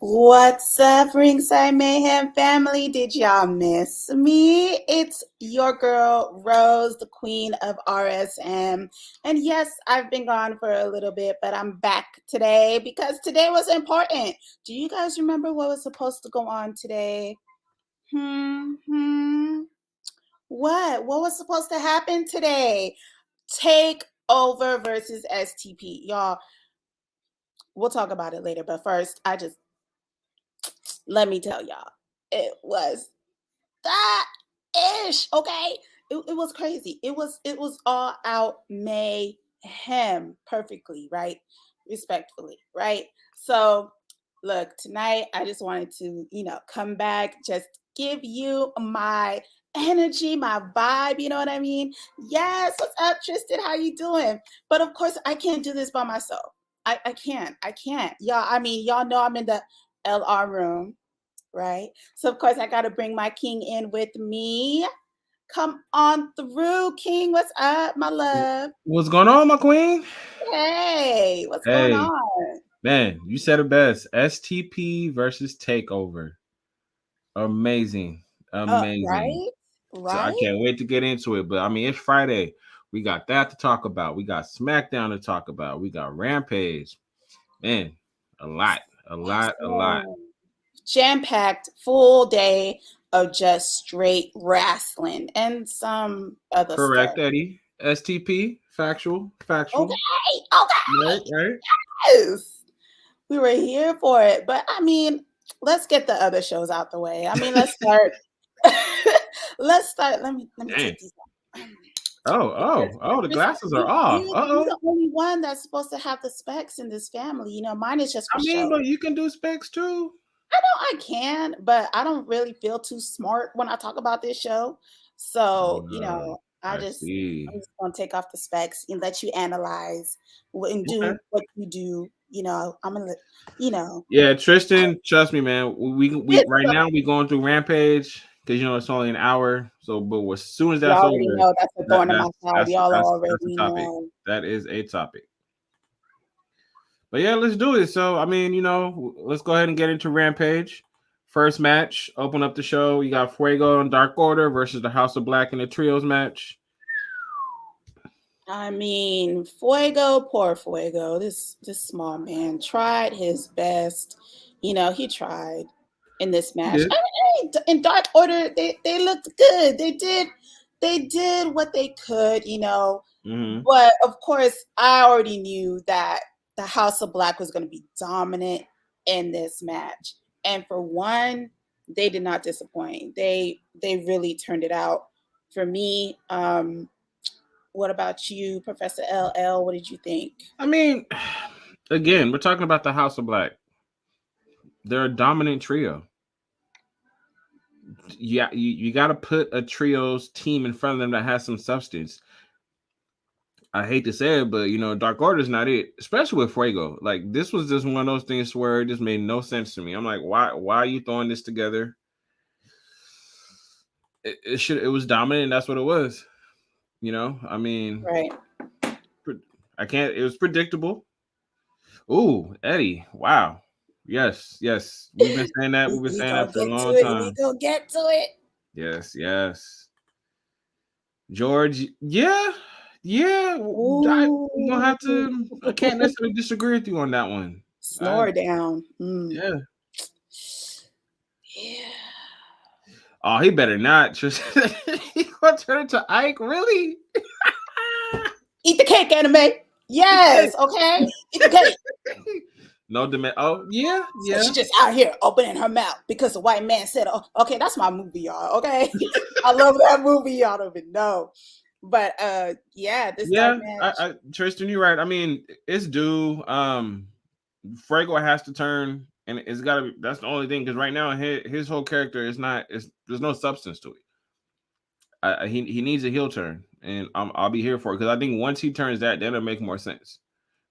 What's up, Ringside Mayhem family? Did y'all miss me? It's your girl, Rose, the queen of RSM. And yes, I've been gone for a little bit, but I'm back today because today was important. Do you guys remember what was supposed to go on today? What? What was supposed to happen today? Take over versus STP. Y'all, we'll talk about it later, but first, let me tell y'all, it was that ish, okay? It was crazy. It was all out mayhem perfectly, right? Respectfully, right? So look, tonight I just wanted to, come back, just give you my energy, my vibe, you know what I mean? Yes, what's up, Tristan? How you doing? But of course, I can't do this by myself. I can't. I can't. Y'all know I'm in the LR room, right? So of course I got to bring my king in with me. Come on through, King. What's up, my love? What's going on, my queen? Hey, what's going Hey, on? man, you said it best. STP versus Takeover. Amazing. Amazing. Right, So I right. can't wait to get into it. But I mean, it's Friday. We got that to talk about. We got Smackdown to talk about. We got Rampage. Man, a lot, a lot, a lot. Jam-packed, full day of just straight wrestling and some other stuff. Correct, Eddie. STP. Factual. Okay, Factual. Right, okay, right. yes. We were here for it. But I mean, let's get the other shows out the way. I mean, let's start. Let's start. Let me Damn. take these off. Oh, the Tristan, glasses are you, off. you, you're Uh-oh. the only one that's supposed to have the specs in this family. Mine is just I for mean, show. but you can do specs too. I know I can, but I don't really feel too smart when I talk about this show. So, I see. I'm just gonna take off the specs and let you analyze and Okay. do what you do. I'm gonna, you know, Yeah, Tristan, trust me, man. We it's right now we going through Rampage because it's only an hour. So, but as soon as you that's already over, know that's a thorn in my that's side. that's Y'all that's that's a already topic. know. That is a topic. But yeah, let's do it. So, I mean, let's go ahead and get into Rampage. First match, open up the show. You got Fuego and Dark Order versus the House of Black in the trios match. I mean, Fuego, poor Fuego. This small man tried his best. He tried in this He match. did. In Dark Order, they looked good. They did what they could. Mm-hmm. But of course, I already knew that the House of Black was going to be dominant in this match. And for one, they did not disappoint. They really turned it out for me. What about you, Professor LL? What did you think? I mean, again, we're talking about the House of Black. They're a dominant trio. Yeah, you got to put a trios team in front of them that has some substance. I hate to say it, but Dark Order is not it, especially with Fuego. Like this was just one of those things where it just made no sense to me. I'm like, why are you throwing this together? It was dominant, and that's what it was. I mean, Right. I can't. It was predictable. Ooh, Eddie, wow. Yes, yes. We've been saying that. We've been We saying gonna that for a get to long it. We time. gonna get to it. Yes, yes. George, yeah, yeah. We gonna have Ooh. to. I can't necessarily disagree with you on that one. Snore down. Yeah. Yeah. Oh, he better not. Just he gonna turn into Ike, really? Eat the cake, anime. The Yes, cake. okay. Eat the cake. No demand. Oh, yeah, So yeah, she just out here opening her mouth because a white man said, "Oh, okay, that's my movie, y'all." Okay, I love that movie. Y'all don't even know, but yeah, this dark yeah. match. Tristan, you're right. I mean, it's due. Frago has to turn, and it's got to be. That's the only thing because right now his whole character is not. There's no substance to it. He needs a heel turn, and I'll be here for it because I think once he turns that, then it'll make more sense.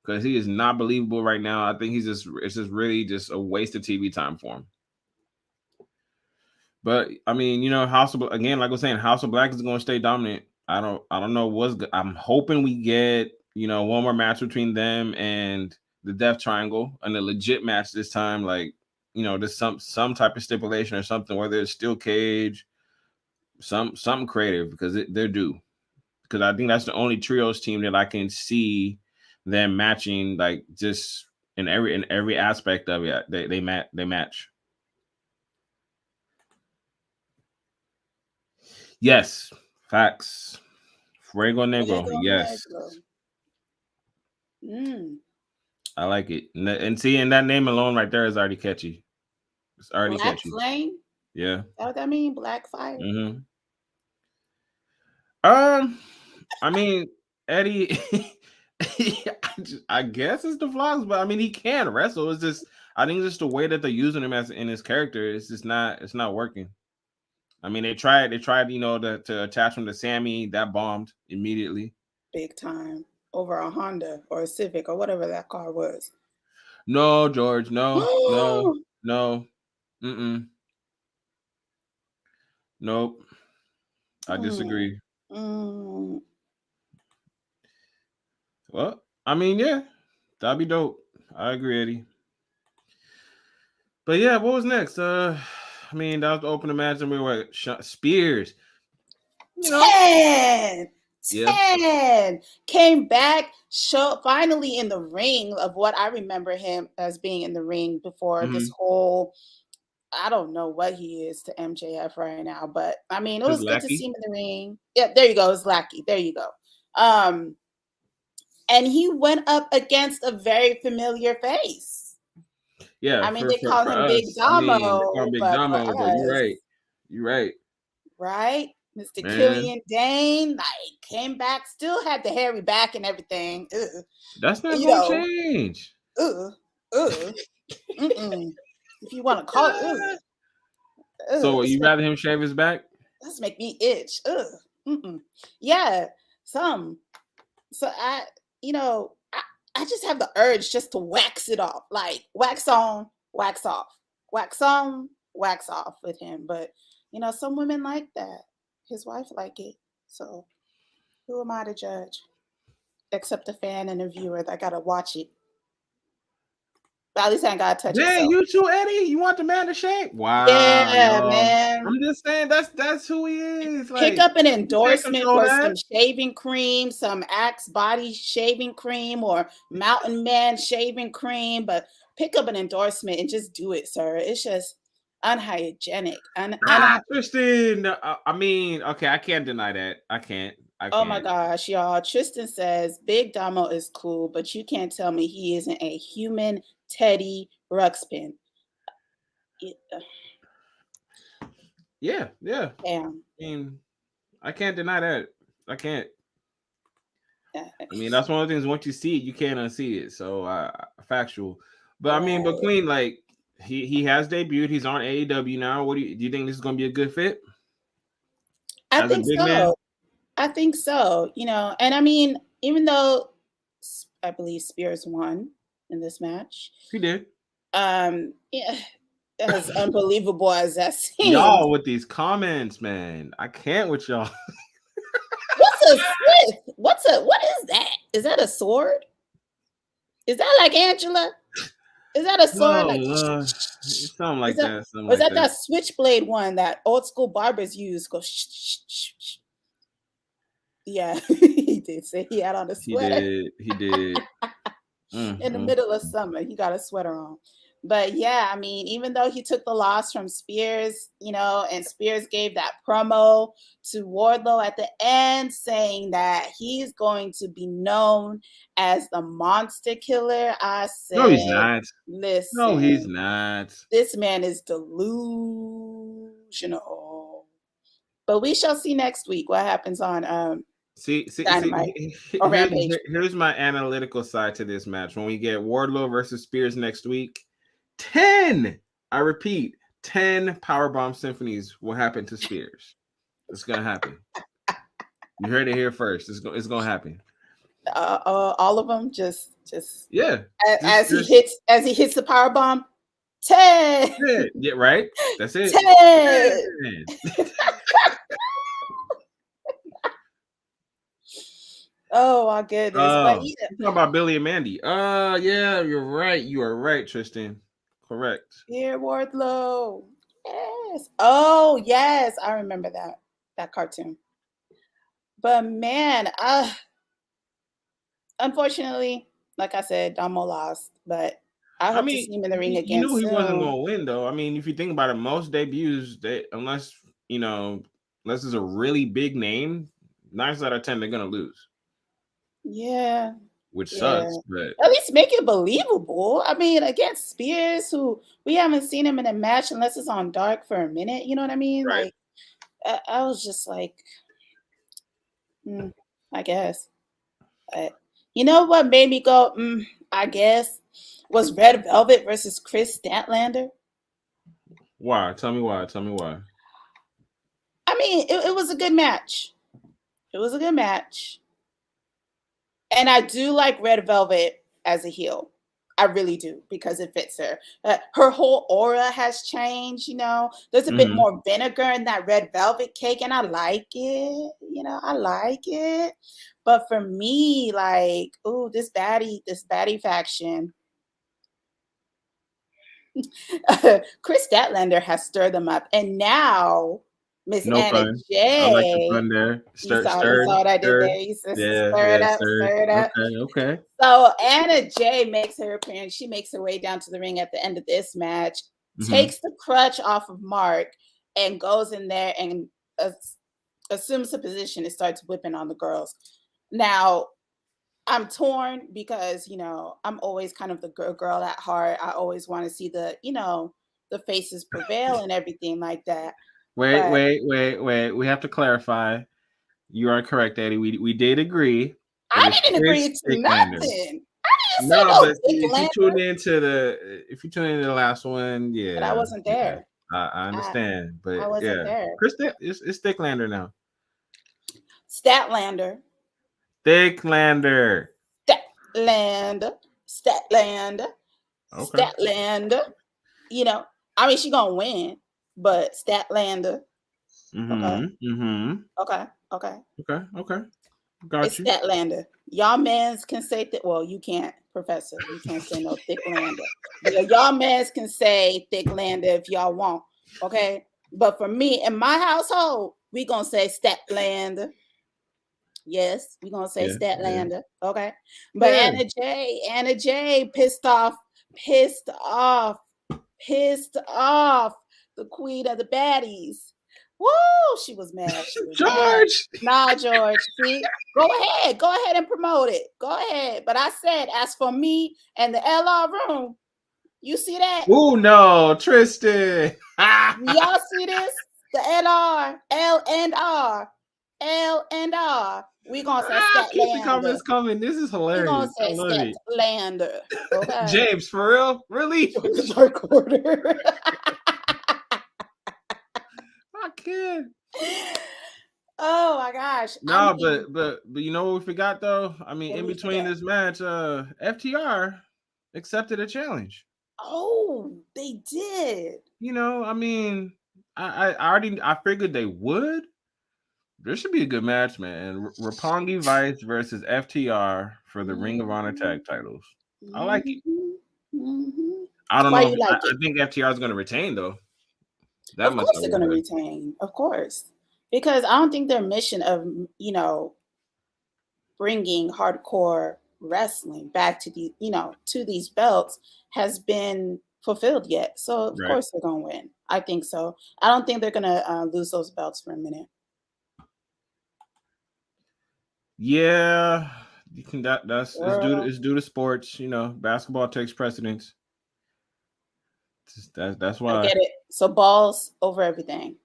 Because he is not believable right now. I think it's just really just a waste of TV time for him. But I mean, House of again, like I was saying, House of Black is going to stay dominant. I don't know I'm hoping we get one more match between them and the Death Triangle and a legit match this time. Like there's some type of stipulation or something, whether it's steel cage, something creative, because they're due. Because I think that's the only trios team that I can see them matching, like, just in every aspect of it. They match. Yes, facts. Fuego Negro. Yes, I like it. And seeing that name alone right there is already catchy. It's already Black catchy. Flame. Yeah. Is that what that mean? Black Fire. Mm-hmm. I mean, Eddie. I guess it's the vlogs, but I mean, he can wrestle. It's just, I think just the way that they're using him as in his character, it's not working. I mean, they tried, to attach him to Sammy. That bombed immediately. Big time. Over a Honda or a Civic or whatever that car was. No, George. No. Nope. I disagree. Well, I mean, yeah, that'd be dope. I agree, Eddie. But yeah, what was next? I mean, that was the opening match, and we were Spears. 10 came back, finally in the ring of what I remember him as being in the ring before this whole, I don't know what he is to MJF right now, but I mean, it was good to see him in the ring. Yeah, there you go. It's Lackey. There you go. And he went up against a very familiar face. Yeah, I mean, they call him Big Damo, but you're right. Right? Mr. Killian Dane, like, came back, still had the hairy back and everything. Ugh. That's not gonna change. If you want to call it. So you rather him shave his back? Let's make me itch. Yeah, some. So I just have the urge just to wax it off, like wax on, wax off, wax on, wax off with him. But some women like that. His wife like it. So who am I to judge? Except a fan and a viewer that gotta watch it. But at least I ain't gotta touch it. Yeah, you too, Eddie. You want the man to shave? Wow. Yeah, man. I'm just saying that's who he is. Pick up an endorsement for some shaving cream, some Axe body shaving cream, or Mountain Man shaving cream. But pick up an endorsement and just do it, sir. It's just unhygienic. Tristan. I mean, okay, I can't deny that. I can't. Oh my gosh, y'all. Tristan says Big Damo is cool, but you can't tell me he isn't a human Teddy Ruxpin. Yeah. Damn. I mean, I can't deny that. I can't. I mean, that's one of the things. Once you see it, you can't unsee it. So, factual. But I mean, but Queen, like, he has debuted. He's on AEW now. What do you think this is going to be a good fit? I think so. Man? I think so. And I mean, even though I believe Spears won in this match, he did. Yeah, as unbelievable as that seems. Y'all with these comments, man, I can't with y'all. What's a Sith? What is that? Is that a sword? Is that like Angela? Is that a sword? Something like that. Or is that switchblade one that old school barbers use? Go shh, shh, shh, shh. Yeah, he did say he had on a sweater. He did. In the middle of summer, he got a sweater on. But yeah, I mean, even though he took the loss from Spears, and Spears gave that promo to Wardlow at the end saying that he's going to be known as the Monster Killer, I said, no, he's not. Listen, no, he's not. This man is delusional. But we shall see next week what happens on Dynamite or Rampage. Here's my analytical side to this match. When we get Wardlow versus Spears next week, 10, I repeat, 10 powerbomb symphonies will happen to Spears. It's gonna happen. You heard it here first. It's gonna happen. All of them, just yeah. As he hits the powerbomb, 10. Yeah, right. That's it. 10. Oh my goodness! Talking about Billy and Mandy. Yeah, you're right. You are right, Tristan. Correct. Dear Wardlow. Yes. Oh, yes. I remember that cartoon. But man, unfortunately, like I said, Damo lost. But I hope to see him in the ring you again knew he wasn't soon. going to win, though. I mean, if you think about it, most debuts, unless unless it's a really big name, 9 out of 10 they're going to lose. Yeah. Which Yeah. sucks, but At least make it believable. I mean, against Spears, who we haven't seen him in a match unless it's on Dark for a minute. You know what I mean? right. Like, I was just like, I guess. But you know what made me go, I guess, was Red Velvet versus Chris Statlander. Why? Tell me why. Tell me why. I mean, it was a good match. It was a good match. And I do like Red Velvet as a heel. I really do because it fits her. Her whole aura has changed, you know. There's a bit more vinegar in that red velvet cake, and I like it. You know, I like it. But for me, like, ooh, this baddie faction. Chris Statlander has stirred them up. And now Miss No Anna fun. I like the J. fun there. You Stirred, saw stirred, what I did stirred. there. You said Yeah, stir it yeah, up, stirred. stir it up. Okay. So Anna Jay makes her appearance. She makes her way down to the ring at the end of this match, takes the crutch off of Mark, and goes in there and assumes a position and starts whipping on the girls. Now, I'm torn because, you know, I'm always kind of the girl at heart. I always want to see the, you know, the faces prevail and everything like that. Wait. But We have to clarify. You are correct, Eddie. We did agree. It I is didn't agree Chris to Dicklander. nothing. I didn't say No, no but Dick if you Lander, tune into the last one, but I wasn't there. I understand. But I wasn't yeah, there. it's Dicklander now. Statlander. Dicklander. Statlander. Okay. Statlander. You know, I mean, she gonna win, but Statlander. Okay. Okay. Got It's you. Statlander. Y'all mans can say that. Well, you can't, Professor. You can't say no Thicklander. Yeah, y'all mans can say Thicklander if y'all want. Okay. But for me, in my household, we gonna say Statlander. Yes, we're gonna say Statlander. Okay. But Yeah. Anna J pissed off the queen of the baddies. Woo, she was mad. She was George. mad. Nah, George. See, go ahead and promote it. Go ahead. But I said, as for me and the LR room, you see that? Oh no, Tristan. Y'all see this? The L and R. We gonna say Keep the Statlander. comments coming. This is We gonna hilarious. I say love it. Statlander. Okay. James, for real? Really? Recorder. I can't. Oh my gosh. No, but you know what we forgot though? I mean, What in we between forget? this match, FTR accepted a challenge. Oh, they did. You know, I mean, I figured they would. This should be a good match, man. Roppongi Vice versus FTR for the Ring of Honor tag titles. I like it. I don't Why know. you like I it? think FTR is going to retain though. That Of much course I they're will gonna bet. retain. Of course. Because I don't think their mission of, you know, bringing hardcore wrestling back to the, you know, to these belts has been fulfilled yet. So of Right. course they're gonna win. I think so. I don't think they're gonna lose those belts for a minute. Yeah, you can. That's it's due to sports. You know, basketball takes precedence. That's why. I get it. So balls over everything.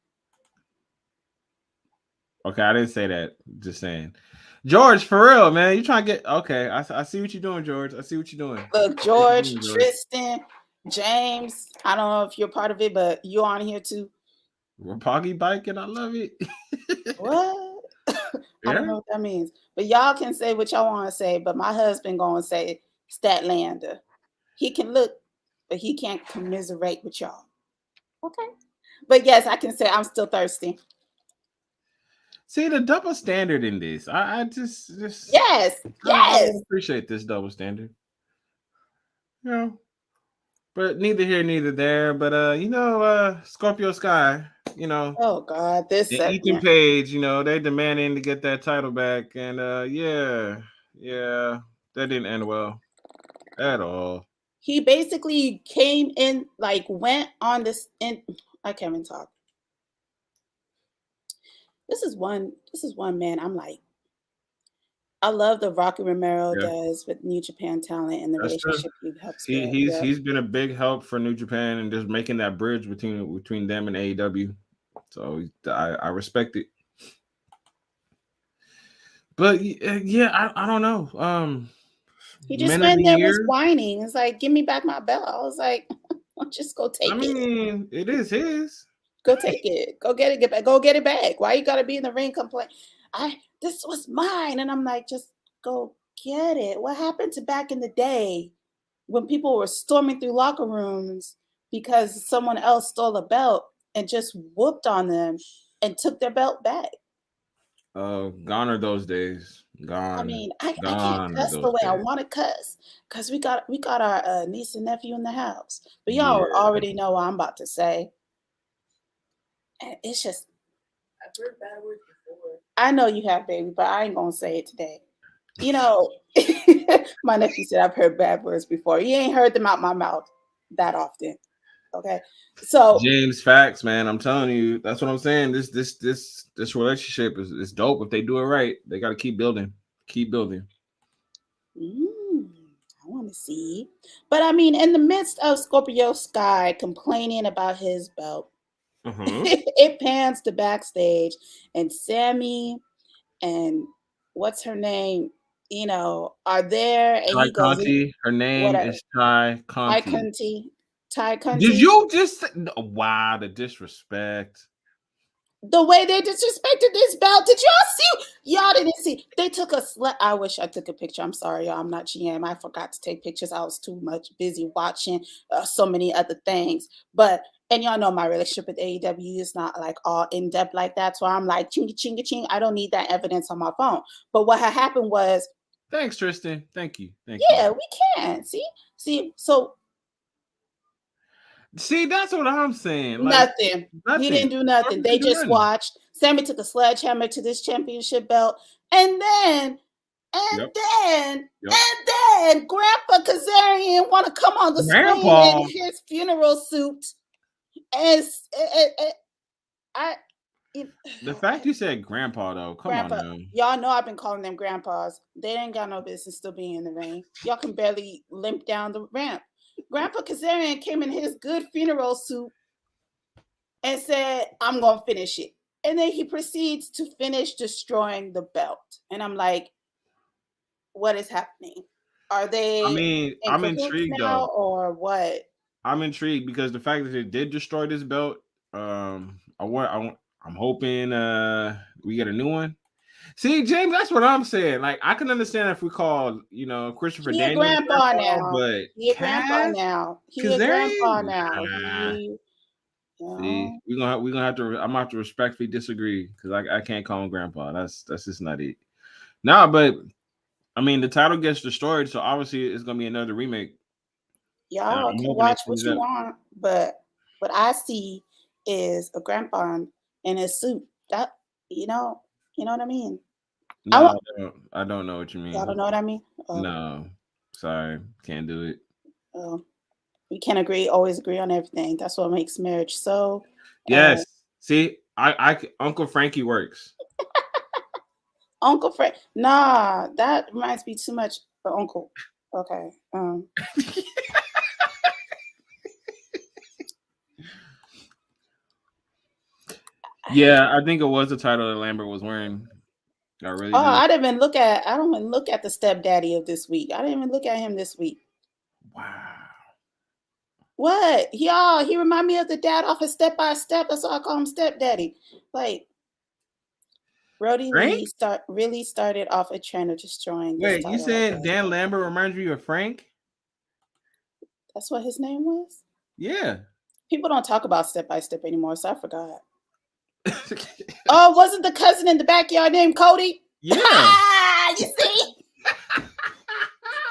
Okay, I didn't say that. Just saying. George, for real, man. You trying to get okay. I see what you're doing, George. I see what you're doing. Look, George, Tristan, James. I don't know if you're part of it, but you're on here too. Roppongi bike, and I love it. What? I don't know what that means. But y'all can say what y'all want to say, but my husband gonna say Statlander. He can look, but he can't commiserate with y'all. Okay. But yes, I can say I'm still thirsty. See the double standard in this. I just yes. I don't appreciate this double standard. You know. But neither here, neither there. But Scorpio Sky, Oh God, this and Ethan segment. Page, they demanding to get that title back, and yeah, that didn't end well at all. He basically came in, like, went on this. In I can't even talk. This is one man. I'm like, I love the Rocky Romero Yeah, does with New Japan talent and the that's true. relationship he helps He build. he's Yeah. he's been a big help for New Japan and just making that bridge between them and AEW. So I respect it. But yeah, I don't know. He just Men of went the there was year. whining. It's like, give me back my belt. I was like, just go I take it. mean, it is his. Go take it. Go get it. Get back. Go get it back. Why you gotta be in the ring complain? This was mine. And I'm like, just go get it. What happened to back in the day when people were storming through locker rooms because someone else stole a belt and just whooped on them and took their belt back? Gone are those days. I Gone, mean, I can't gone are cuss the those way I days. want to cuss because we got our niece and nephew in the house. But y'all Yeah. already know what I'm about to say. And it's just, I've heard bad words before. I know you have, baby, but I ain't gonna say it today. You know, my nephew said I've heard bad words before. He ain't heard them out my mouth that often. Okay, so James, facts, man. I'm telling you, that's what I'm saying. This relationship is dope. If they do it right, they got to keep building, keep building. I want to see. But I mean, in the midst of Scorpio Sky complaining about his belt, Uh-huh. it pans to backstage, and Sammy and what's her name, are there, and Ty he goes, Conti. Her name whatever. is Ty Ty Conti. Cunty. Ty Did Cunty. you just wow, the disrespect? The way they disrespected this belt. Did y'all see? Y'all didn't see. They took a I wish I took a picture. I'm sorry, y'all. I'm not GM. I forgot to take pictures. I was too much busy watching so many other things. But, and y'all know my relationship with AEW is not like all in depth like that. So I'm like, chingy, chingy, ching. I don't need that evidence on my phone. But what had happened was, Thanks, Tristan. Thank you. yeah, we can. See, so See, that's what I'm saying. Like nothing. He nothing. didn't do nothing. Scorpio They didn't do just nothing. watched. Sammy took a sledgehammer to this championship belt. And then, and Yep. then, Yep. and then Grandpa Kazarian want to come on the screen Grandpa. in his funeral suit. As I The fact you said grandpa though, come on Grandpa, now. y'all know I've been calling them grandpas. They ain't got no business still being in the ring. Y'all can barely limp down the ramp. Grandpa Kazarian came in his good funeral suit and said, I'm going to finish it. And then he proceeds to finish destroying the belt. And I'm like, what is happening? Are I they mean, in I'm cahoots intrigued now though. or what? I'm intrigued because the fact that they did destroy this belt, I'm hoping we get a new one. See, James, that's what I'm saying. Like, I can understand if we call, Christopher He a Daniels grandpa grandpa, now. but He a grandpa Kaz now. He a Kazarian, grandpa now. nah. He, See, we're gonna have to. I'm gonna have to respectfully disagree because I can't call him grandpa. That's just not it. Nah, but I mean, the title gets destroyed, so obviously it's gonna be another remake. y'all I'm can hoping they watch what change you up. want, but what I see is a grandpa in his suit. That you know what I mean. I want No, I don't know what you y'all don't mean. know what I mean. No, sorry, can't do it. Oh, we can't always agree on everything. That's what makes marriage so. Yes, see, Uncle Frankie works. Uncle Fred, nah, that reminds me too much of Uncle. Okay, Yeah, I think it was the title that Lambert was wearing. I really do. I didn't even look at. I don't even look at the stepdaddy of this week. I didn't even look at him this week. Wow. What? Y'all, he remind me of the dad off of Step by Step. That's why I call him stepdaddy. Like, Brody Frank? Lee really started off a trend of destroying this Wait, you title, I said guess. Dan Lambert reminds you of Frank? That's what his name was? Yeah. People don't talk about Step by Step anymore, so I forgot. Oh, wasn't the cousin in the backyard named Cody? Yeah. You see?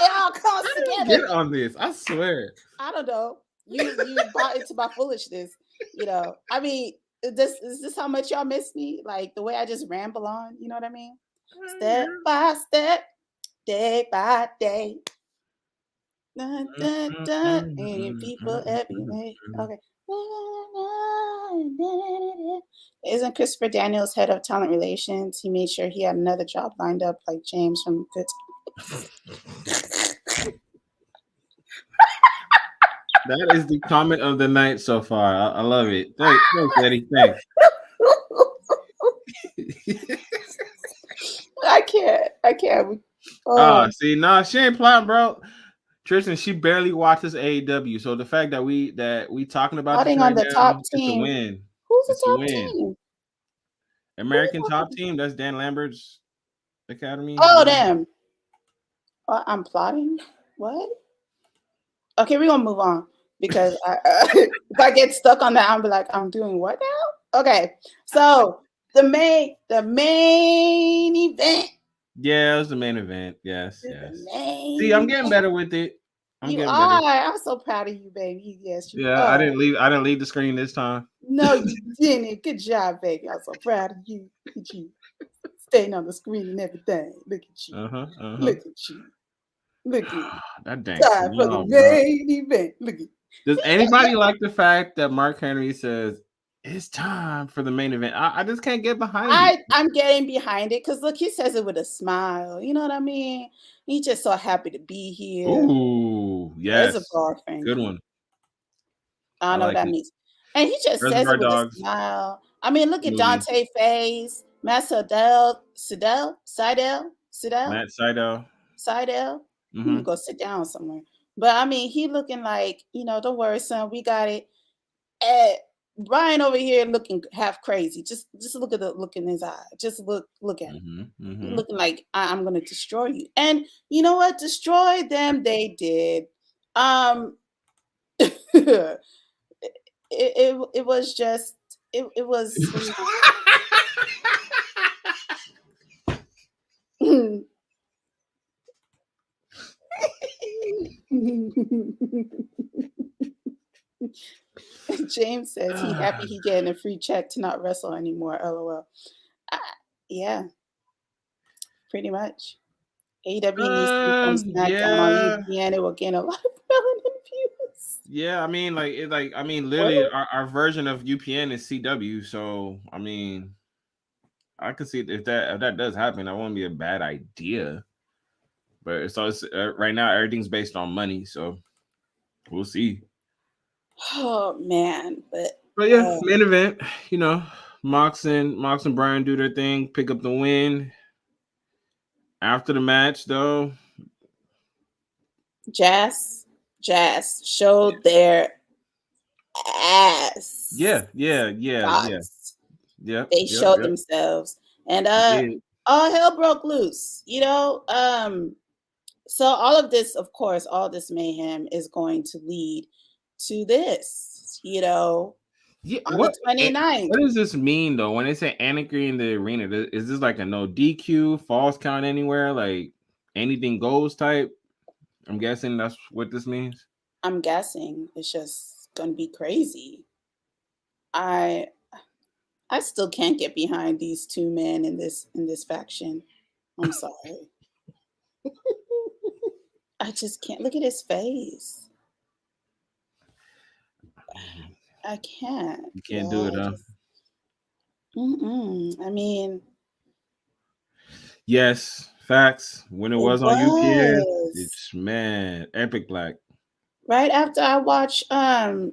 It all comes together. Get on this. I swear. I don't know. You bought into my foolishness. You know, I mean, is this how much y'all miss me? Like the way I just ramble on. You know what I mean? Step by step, day by day. Dun, dun, dun, and people every way. Okay. Isn't Christopher Daniels head of talent relations? He made sure he had another job lined up, like James from Good. That is the comment of the night so far. I love it. Thanks, Eddie. Thanks. I can't. See, she ain't plotting, bro. Tristan, she barely watches AEW, so the fact that we talking about this Plotting right on the now, top it's a team. win. Who's the It's a top win. team? American top team. That's Dan Lambert's academy. Oh, damn. I'm plotting. What? Okay, we're gonna move on because if I get stuck on that, I'll be like, I'm doing what now? Okay, so the main event. Yeah, it was the main event. Yes. See, I'm getting better with it. I'm getting better. I'm so proud of you, baby. Yes, you Yeah, are. I didn't leave the screen this time. No, you didn't. Good job, baby. I'm so proud of you. Look at you, staying on the screen and everything. Look at you. Look at you. Look at you. That dang Time for the main event. Look at. Does anybody like the fact that Mark Henry says it's time for the main event? I just can't get behind it. I'm getting behind it because look, he says it with a smile. You know what I mean? He's just so happy to be here. Ooh, yes. There's a bar thing. Good one. I don't know what that means. And he just says it with a smile. I mean, look at Dante Faze, Matt Seidel. You can go sit down somewhere. But I mean, he looking like, don't worry, son, we got it. Brian over here looking half crazy. Just look at the look in his eye. Just look at him. Looking like I'm gonna destroy you. And you know what? Destroy them they did. It was just it was James says he happy he getting a free check to not wrestle anymore. LOL. Yeah, pretty much. AEW needs to become Smackdown on UPN. It will gain a lot of views. Yeah, I mean, literally, our version of UPN is CW. So, I mean, I can see if that does happen, that won't be a bad idea. But it's right now everything's based on money, so we'll see. Oh man, but yeah, main event. Mox and Brian do their thing, pick up the win. After the match, though, Jazz showed their ass. Yeah. They showed themselves, and all hell broke loose. So all of this, of course, all this mayhem is going to lead to this. On the 29th. What does this mean though? When they say anarchy in the arena, is this like a no DQ, false count anywhere, like anything goes type? I'm guessing that's what this means. I'm guessing it's just gonna be crazy. I still can't get behind these two men in this faction. I'm sorry. I just can't. Look at his face. I can't. You can't do it, huh? I mean, yes, facts. When it was on UPN, it's epic black. Right after I watched, oh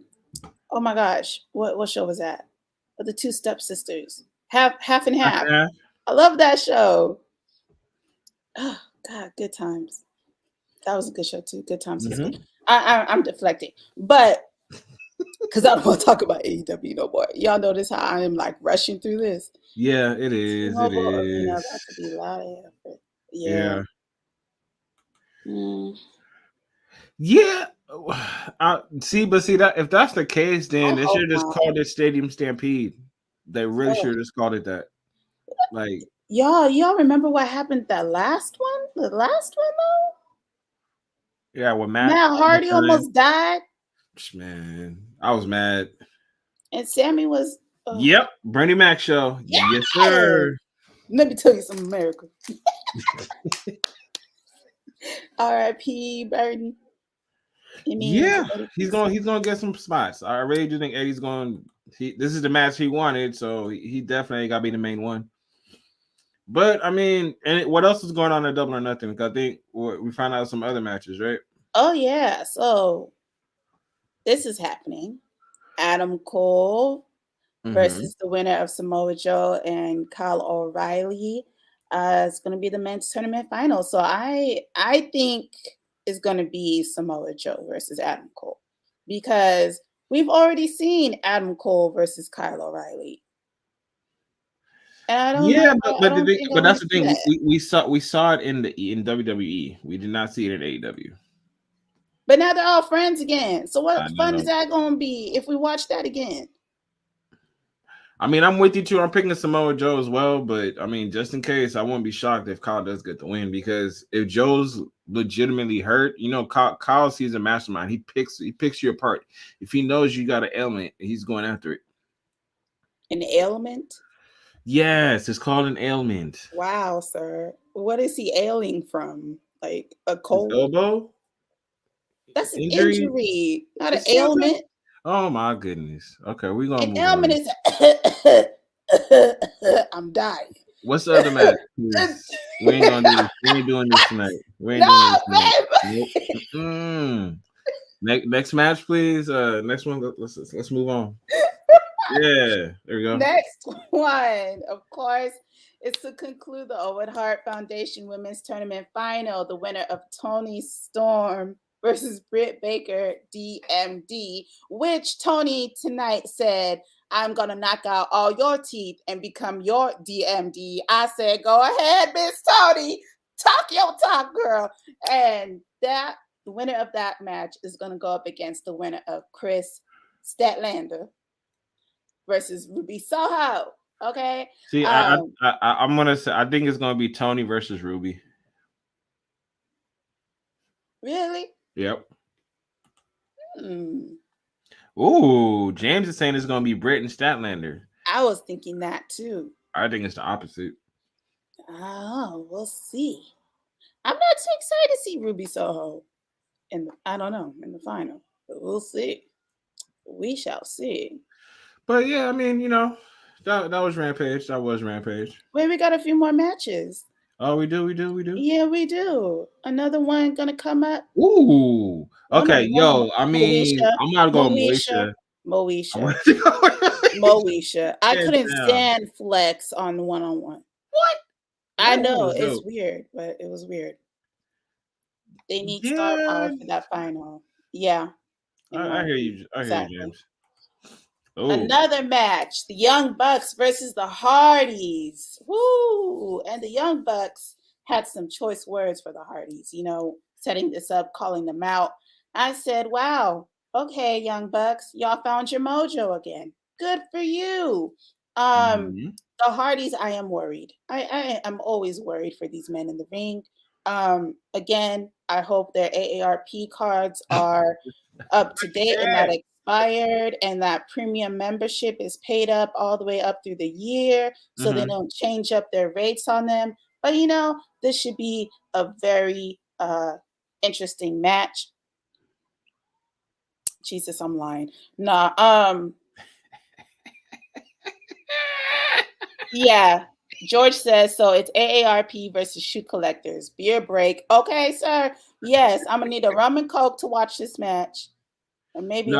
my gosh, what show was that? The Two Stepsisters, half and half. I love that show. Oh God, good times. That was a good show too. Good times. I'm deflecting, but because I don't want to talk about AEW no more. Y'all notice how I am like rushing through this. Yeah, it is. It is. That could be a lot of effort. Yeah. See that if that's the case, then they should have just called it Stadium Stampede. They really should have just called it that. Like, y'all remember what happened that last one? The last one though? Yeah, with Matt Hardy almost died. Man, I was mad. And Sammy was. Yep, Bernie Mac show. Yes, sir. Let me tell you some America. R.I.P. Bernie. Yeah, he's gonna get some spots. I really do think Eddie's going. This is the match he wanted, so he definitely got to be the main one. But I mean, and what else is going on at Double or Nothing? Because I think we found out some other matches, right? Oh yeah, so this is happening. Adam Cole versus the winner of Samoa Joe and Kyle O'Reilly. It's going to be the men's tournament final. So I think it's going to be Samoa Joe versus Adam Cole because we've already seen Adam Cole versus Kyle O'Reilly. And I don't know. But that's the thing. We saw it in WWE. We did not see it in AEW. But now they're all friends again. So what fun is that going to be if we watch that again? I mean, I'm with you too. I'm picking Samoa Joe as well, but I mean, just in case, I won't be shocked if Kyle does get the win because if Joe's legitimately hurt, you know, Kyle sees a mastermind. He picks you apart. If he knows you got an ailment, he's going after it. An ailment? Yes, it's called an ailment. Wow, sir. What is he ailing from? Like a cold? His elbow? That's an injury, not an ailment. Oh my goodness. Okay, we're gonna move ailment on. Is I'm dying. What's the other match? We ain't gonna do this. We ain't doing this tonight. We ain't doing this tonight. Nope. Next match, please. Next one. Let's move on. Yeah, there we go. Next one, of course, is to conclude the Owen Hart Foundation Women's Tournament Final. The winner of Toni Storm versus Britt Baker, DMD, which Toni tonight said, I'm going to knock out all your teeth and become your DMD. I said, go ahead, Miss Toni. Talk your talk, girl. And the winner of that match is going to go up against the winner of Chris Statlander versus Ruby Soho. Okay. See, I'm going to say, I think it's going to be Toni versus Ruby. Really? Yep. Ooh, James is saying it's going to be Britt and Statlander. I was thinking that too. I think it's the opposite. Oh, we'll see. I'm not too excited to see Ruby Soho in the final. But we'll see. We shall see. But yeah, I mean, you know, that was Rampage. That was Rampage. Wait, we got a few more matches. Oh, we do. Yeah, we do. Another one gonna come up. Ooh. Okay, yo. I mean, I'm not going Moesha. Moesha. I couldn't stand Flex on the one-on-one. What? I know it's weird, but it was weird. They need star power for that final. Yeah. I hear you. I hear you, James. Ooh. Another match, the Young Bucks versus the Hardys. Woo! And the Young Bucks had some choice words for the Hardys, you know, setting this up, calling them out. I said, wow, okay, Young Bucks, y'all found your mojo again. Good for you. The Hardys, I am worried. I am always worried for these men in the ring. Again, I hope their AARP cards are up to date and not expired, and that premium membership is paid up all the way up through the year so they don't change up their rates on them. But you know, this should be a very interesting match. Jesus, I'm lying. Yeah, George says so. It's AARP versus Shoe Collectors. Beer break. Okay, sir. Yes, I'm gonna need a rum and coke to watch this match. Or maybe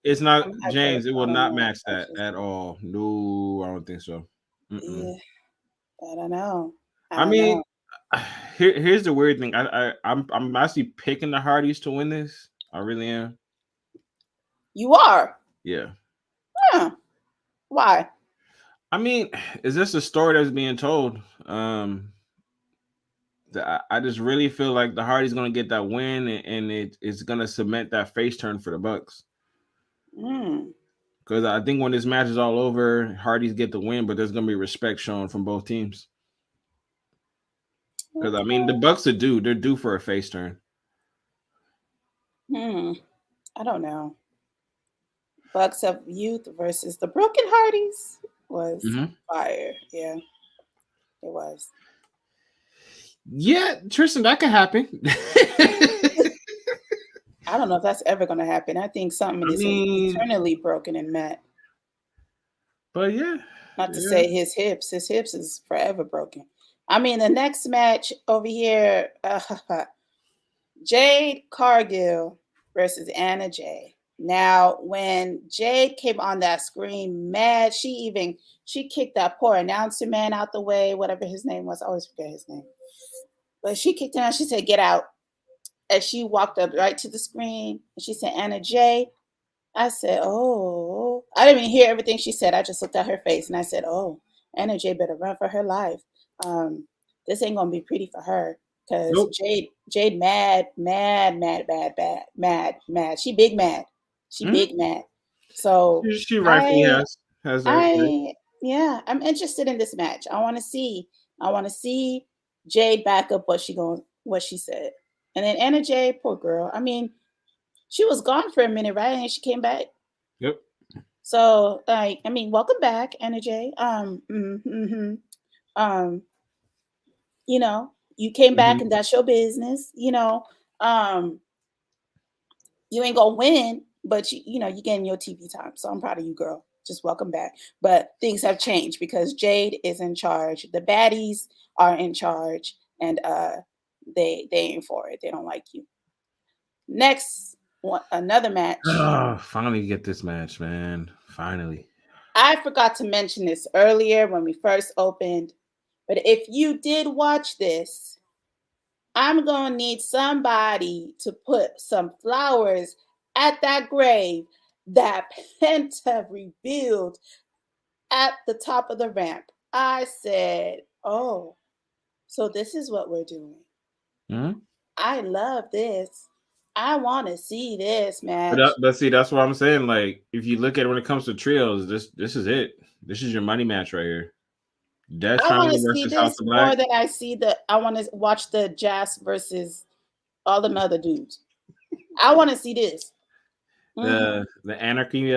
it's not, James. It will not match that at all. No, I don't think so. Yeah, I don't know. I mean, here's the weird thing. I'm actually picking the Hardys to win this. I really am. You are? Yeah. Yeah. Why? I mean, is this a story that's being told? I just really feel like the Hardys going to get that win, and it's going to cement that face turn for the Bucks. Because I think when this match is all over, Hardys get the win, but there's going to be respect shown from both teams. Because I mean, the Bucks are due. They're due for a face turn. I don't know. Bucks of Youth versus the Broken Hardys was Mhm. fire. Yeah, it was. Yeah, Tristan, that could happen. I don't know if that's ever going to happen. I think something I is mean, eternally broken in Matt. but yeah, Not to yeah. say his hips is forever broken. I mean, the next match over here, Jade Cargill versus Anna Jay. Now, when Jade came on that screen, mad, she kicked that poor announcer man out the way, whatever his name was. I always forget his name. But she kicked him out. She said, "Get out." And she walked up right to the screen and she said, "Anna Jay." I said, "Oh." I didn't even hear everything she said. I just looked at her face and I said, "Oh, Anna Jay better run for her life. This ain't gonna be pretty for her." Because Nope. Jade mad. She big mad. She Mhm. big mad. So She rightfully has that. Right? I'm interested in this match. I want to see Jade back up what she said. And then Anna Jay, poor girl. I mean, she was gone for a minute, right? And she came back. Yep. So, welcome back, Anna Jay. You came back Mhm. and that's your business. You ain't gonna win, but you getting your TV time. So I'm proud of you, girl. Just welcome back. But things have changed because Jade is in charge. The baddies are in charge, and they ain't for it. They don't like you. Next, another match. Oh, finally get this match, man. Finally. I forgot to mention this earlier when we first opened, but if you did watch this, I'm going to need somebody to put some flowers at that grave that Penta revealed at the top of the ramp. I said, "Oh, so this is what we're doing." Mhm. I love this. I want to see this match. But see, that's what I'm saying. Like, if you look at it when it comes to trios, this is it. This is your money match right here. Death I want to Triangle see versus House this of more Black. than I want to watch the Jazz versus all them other dudes. I want to see this. The Anarchy,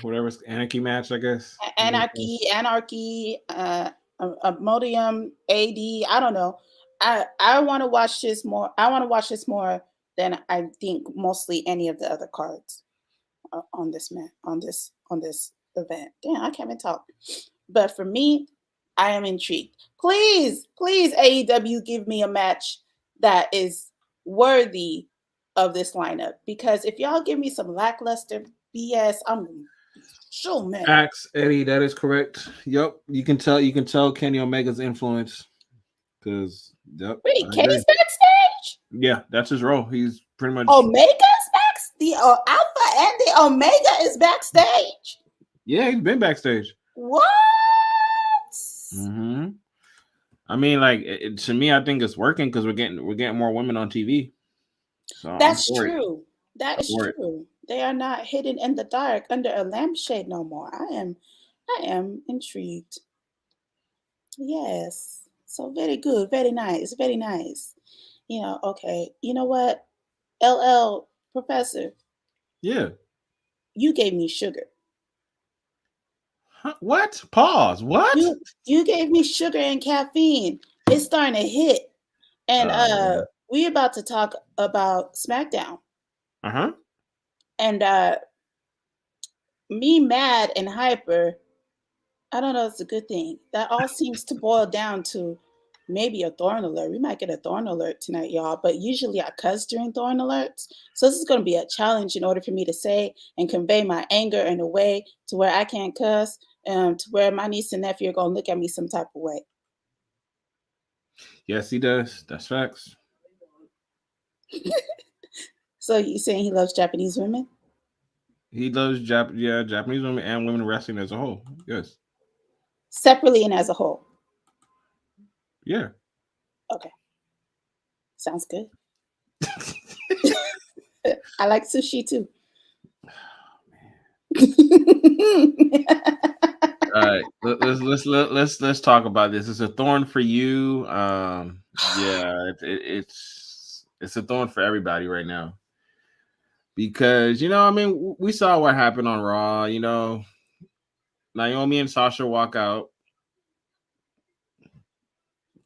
whatever's Anarchy match, I guess. Anarchy, Modium, AD. I don't know. I want to watch this more. I want to watch this more than I think mostly any of the other cards on this event. Damn, I can't even talk. But for me, I am intrigued. Please, AEW, give me a match that is worthy of this lineup. Because if y'all give me some lackluster BS, I'm so mad. Facts, Eddie, that is correct. Yep, you can tell Kenny Omega's influence because yep, Wait, I agree. Kenny's backstage? Yeah, that's his role. He's pretty much Omega's backstage? The Alpha and the Omega is backstage? yeah, he's been backstage. What? Mm-hmm. I mean, like to me, I think it's working because we're getting more women on TV. So That's true. That is for it. true. They are not hidden in the dark under a lampshade no more. I am intrigued. Yes. So very good, very nice, very nice. Okay. You know what? LL Professor, Yeah. you gave me sugar. Huh? What? Pause. What? You gave me sugar and caffeine. It's starting to hit. And we about to talk about Smackdown. Uh-huh. And me mad and hyper, I don't know, it's a good thing. That all seems to boil down to maybe a Thorn alert. We might get a Thorn alert tonight, y'all, but usually I cuss during Thorn alerts. So this is going to be a challenge in order for me to say and convey my anger in a way to where I can't cuss, to where my niece and nephew are going to look at me some type of way. Yes, he does. That's facts. So you saying he loves Japanese women? He loves Japanese women and women wrestling as a whole. Yes. Separately and as a whole. Yeah. Okay. Sounds good. I like sushi too. All right, let's talk about this. It's a thorn for you. Yeah, it's a thorn for everybody right now. because I mean, we saw what happened on Raw. Naomi and Sasha walk out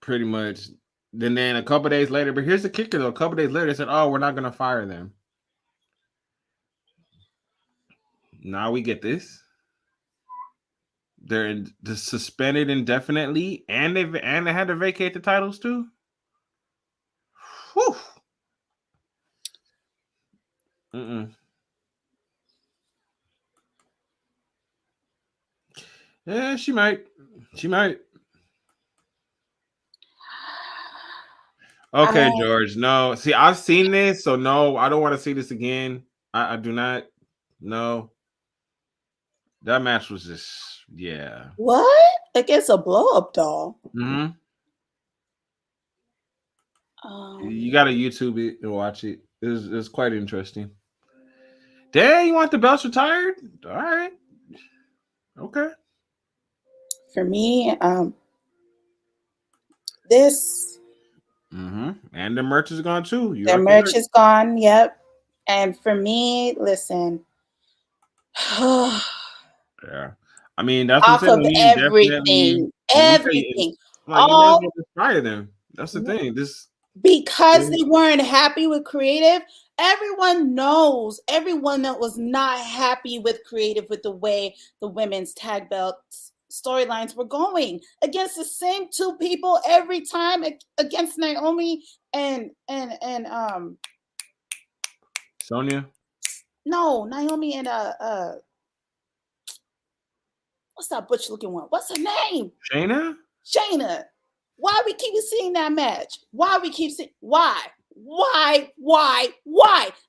pretty much. Then a couple days later, but here's the kicker though. A couple days later, they said, "Oh, we're not gonna fire them." Now we get this. They're suspended indefinitely, and they had to vacate the titles too. Whew. Yeah, she might. Okay, George. No, see, I've seen this, so no, I don't want to see this again. I do not. No, that match was just What? Against a blow-up doll? Mm-hmm. You got to YouTube it and watch it. It's quite interesting. Dang, you want the belts retired? All right. Okay. For me, this. Mm-hmm. And the merch is gone too. The merch is gone. Yep. And for me, listen. Yeah. I mean, that's off what I'm of saying. everything. Everything. Like, you might as well just fire them. That's the thing. Because they weren't happy with creative. Everyone knows. Everyone that was not happy with creative with the way the women's tag belts storylines were going against the same two people every time, against Naomi and Sonya. No, Naomi and what's that butch looking one? What's her name? Shayna. Why we keep seeing that match? Why?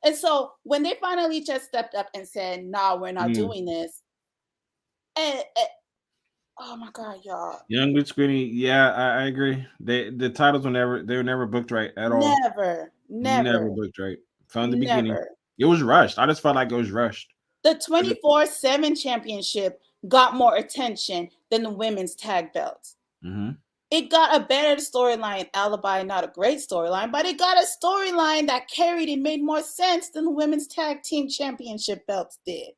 And so when they finally just stepped up and said, "No, we're not doing this," and oh my god, y'all! Young with Squiddy, yeah, I agree. The titles were never booked right at all. Never booked right from the beginning. It was rushed. I just felt like it was rushed. The 24/7 championship got more attention than the women's tag belts. Mm-hmm. It got a better storyline, Alibi, not a great storyline, but it got a storyline that carried and made more sense than the women's tag team championship belts did.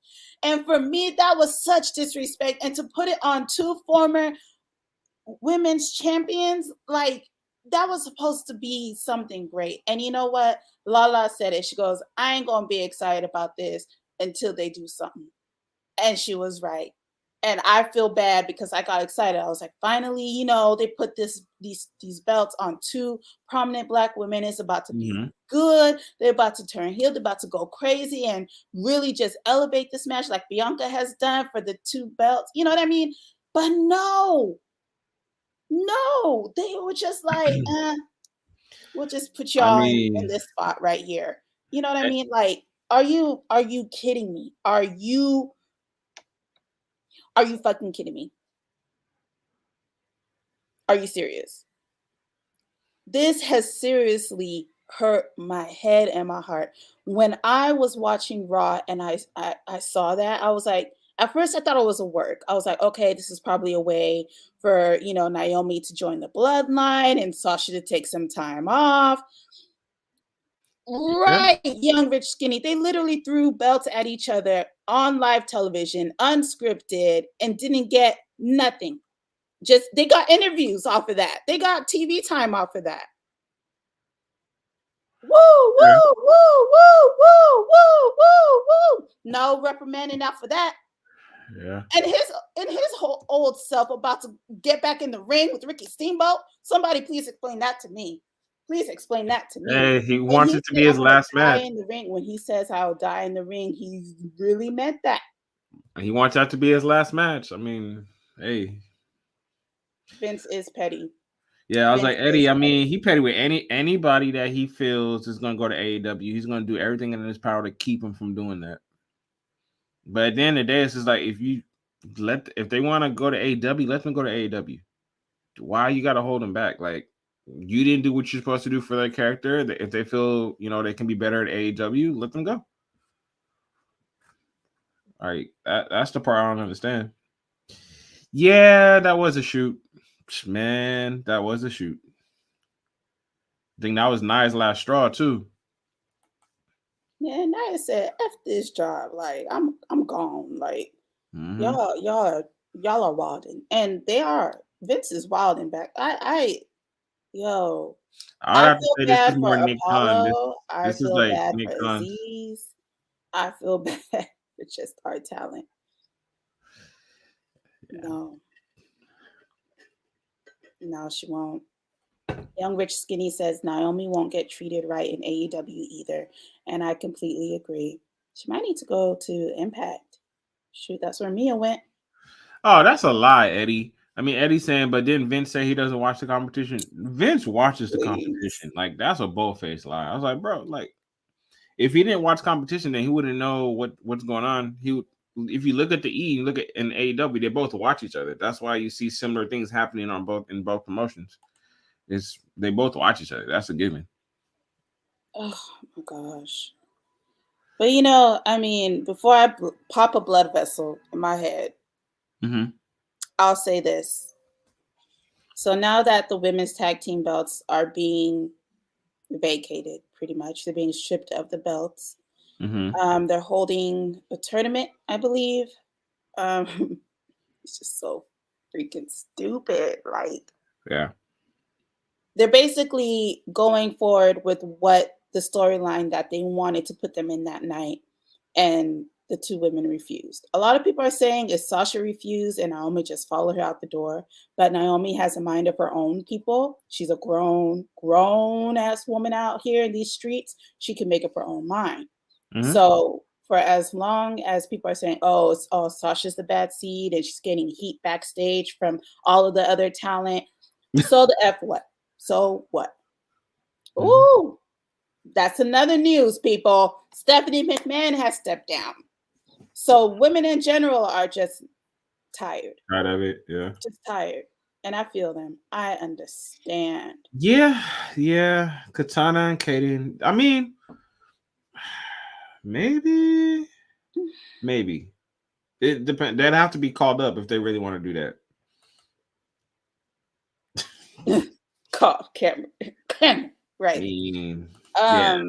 And for me, that was such disrespect. And to put it on two former women's champions, like, that was supposed to be something great. And you know what? Lala said it. She goes, I ain't going to be excited about this until they do something. And she was right. And I feel bad because I got excited. I was like, finally, they put these belts on two prominent Black women. It's about to be good. They're about to turn heel. They're about to go crazy and really just elevate this match like Bianca has done for the two belts. You know what I mean? But no, they were just like, we'll just put y'all in this spot right here. You know what I mean? Like, are you kidding me? Are you fucking kidding me? Are you serious? This has seriously hurt my head and my heart. When I was watching Raw and I saw that, I was like, at first I thought it was a work. I was like, okay, this is probably a way for, Naomi to join the bloodline and Sasha to take some time off. Right, Young, Rich, Skinny. They literally threw belts at each other on live television, unscripted, and didn't get nothing. Just, they got interviews off of that. They got TV time off of that. Woo, woo, woo, woo, woo, woo, woo, woo. No reprimanding out for that. Yeah. And his whole old self about to get back in the ring with Ricky Steamboat. Somebody please explain that to me. Please explain that to me. Hey, he wants it to be his last match. In the ring, when he says I'll die in the ring, he really meant that. He wants that to be his last match. I mean, hey. Vince is petty. Yeah, I was like, Eddie, I mean, he petty with anybody that he feels is going to go to AEW. He's going to do everything in his power to keep him from doing that. But at the end of the day, it's just like, if they want to go to AEW, let them go to AEW. Why you got to hold them back? Like, you didn't do what you're supposed to do for their character. If they feel, they can be better at AEW, let them go. All right, that's the part I don't understand. Yeah, that was a shoot. Man, that was a shoot. I think that was Nia's last straw, too. Yeah, Nia said, "F this job. Like, I'm gone. Like, Mm-hmm. y'all are wilding, and they are. Vince is wilding back. Yo, I'd I have to feel say this is bad for more Nick Khan. Apollo. I This is feel like bad Nick for Khan's. Aziz. I feel bad for just our talent. Yeah. No, she won't. Young Rich Skinny says Naomi won't get treated right in AEW either, and I completely agree. She might need to go to Impact. Shoot, that's where Mia went. Oh, that's a lie, Eddie. I mean, Eddie's saying, but didn't Vince say he doesn't watch the competition? Vince watches the Please. competition. Like, that's a bold-faced lie. I was like, bro, like, if he didn't watch competition, then he wouldn't know what's going on. He would, if you look at the E, you look at in AEW, they both watch each other. That's why you see similar things happening on both promotions. It's they both watch each other. That's a given. Oh my gosh. But you know, I mean, before I pop a blood vessel in my head, Mm-hmm. I'll say this. So now that the women's tag team belts are being vacated, pretty much, they're being stripped of the belts. Mm-hmm. They're holding a tournament, I believe. Um, it's just so freaking stupid. Like, Yeah. they're basically going forward with what the storyline that they wanted to put them in that night, and the two women refused. A lot of people are saying if Sasha refused and Naomi just followed her out the door, but Naomi has a mind of her own. People, she's a grown ass woman out here in these streets. She can make up her own mind. Mm-hmm. So for as long as people are saying, oh, Sasha's the bad seed and she's getting heat backstage from all of the other talent, so the F what? So what? Mm-hmm. Ooh, that's another news, people. Stephanie McMahon has stepped down. So women in general are just tired. Out of it. Yeah. Just tired. And I feel them. I understand. Yeah. Yeah. Katana and Katie. I mean, maybe. Maybe. It depends. They'd have to be called up if they really want to do that. Call camera. I Right. mean, yeah.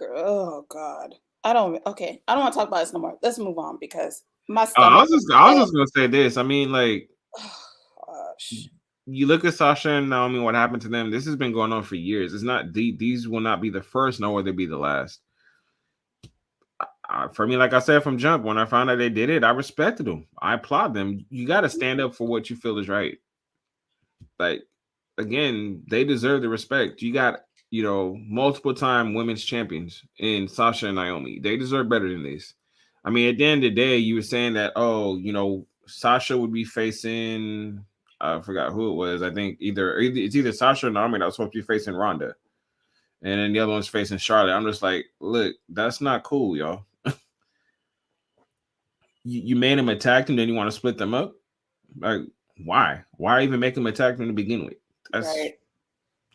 Oh God. I don't want to talk about this no more. Let's move on because my I stomach was is just, I was just gonna say this. I mean, like, oh, gosh. you look at Sasha and Naomi. What happened to them? This has been going on for years. It's not these will not be the first, nor will they be the last. For me, like I said from jump, when I found out they did it, I respected them. I applaud them. You got to stand up for what you feel is right. Like, again, they deserve the respect. You got, multiple time women's champions in Sasha and Naomi. They deserve better than this. I mean, at the end of the day, you were saying that, Sasha would be facing, I forgot who it was. I think it's either Sasha or Naomi that was supposed to be facing Ronda. And then the other one's facing Charlotte. I'm just like, look, that's not cool, y'all. You made them attack them, then you want to split them up? Like, why? Why even make them attack them to begin with? Right.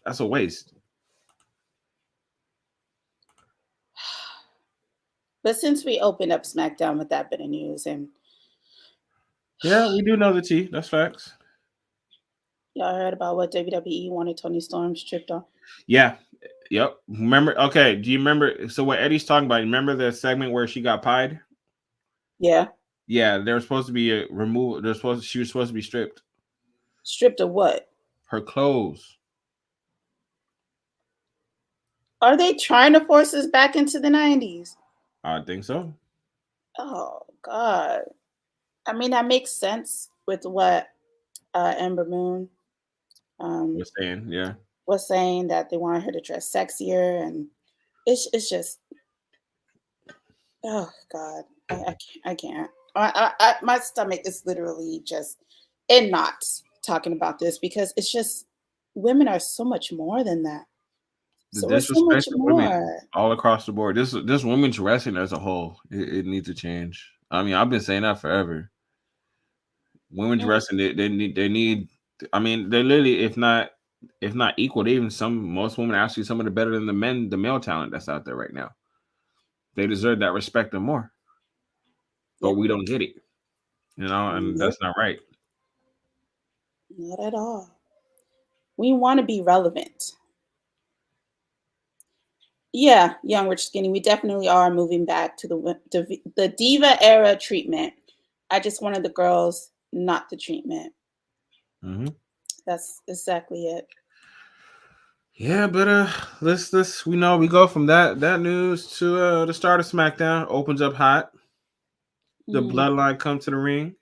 That's a waste. But since we opened up SmackDown with that bit of news, and Yeah, we do know the T. That's facts. y'all heard about what WWE wanted Tony Storm stripped on? Yeah. Yep. Remember? Okay. Do you remember? So what Eddie's talking about? Remember the segment where she got pied? Yeah. Yeah. There was supposed to be a removal. She was supposed to be stripped. Stripped of what? Her clothes. Are they trying to force us back into the 90s? I think so. Oh God. I mean, that makes sense with what Ember Moon We're saying, yeah. was saying, that they wanted her to dress sexier, and it's just, oh God, I can't. My stomach is literally just in knots talking about this because it's just women are so much more than that. The So we're so much disrespect of women more. all across the board. This women's wrestling as a whole, it needs to change. I mean, I've been saying that forever. Women's wrestling, they need. I mean, they literally, if not equal, they even most women are actually some of the better than the male talent that's out there right now. They deserve that respect and more, but Yep. we don't get it, and Nope. that's not right. Not at all. We want to be relevant. Yeah, young, rich, skinny. We definitely are moving back to the diva era treatment. I just wanted the girls, not the treatment. Mm-hmm. That's exactly it. Yeah, but let's we go from that news to the start of SmackDown opens up hot. The Mm. bloodline come to the ring.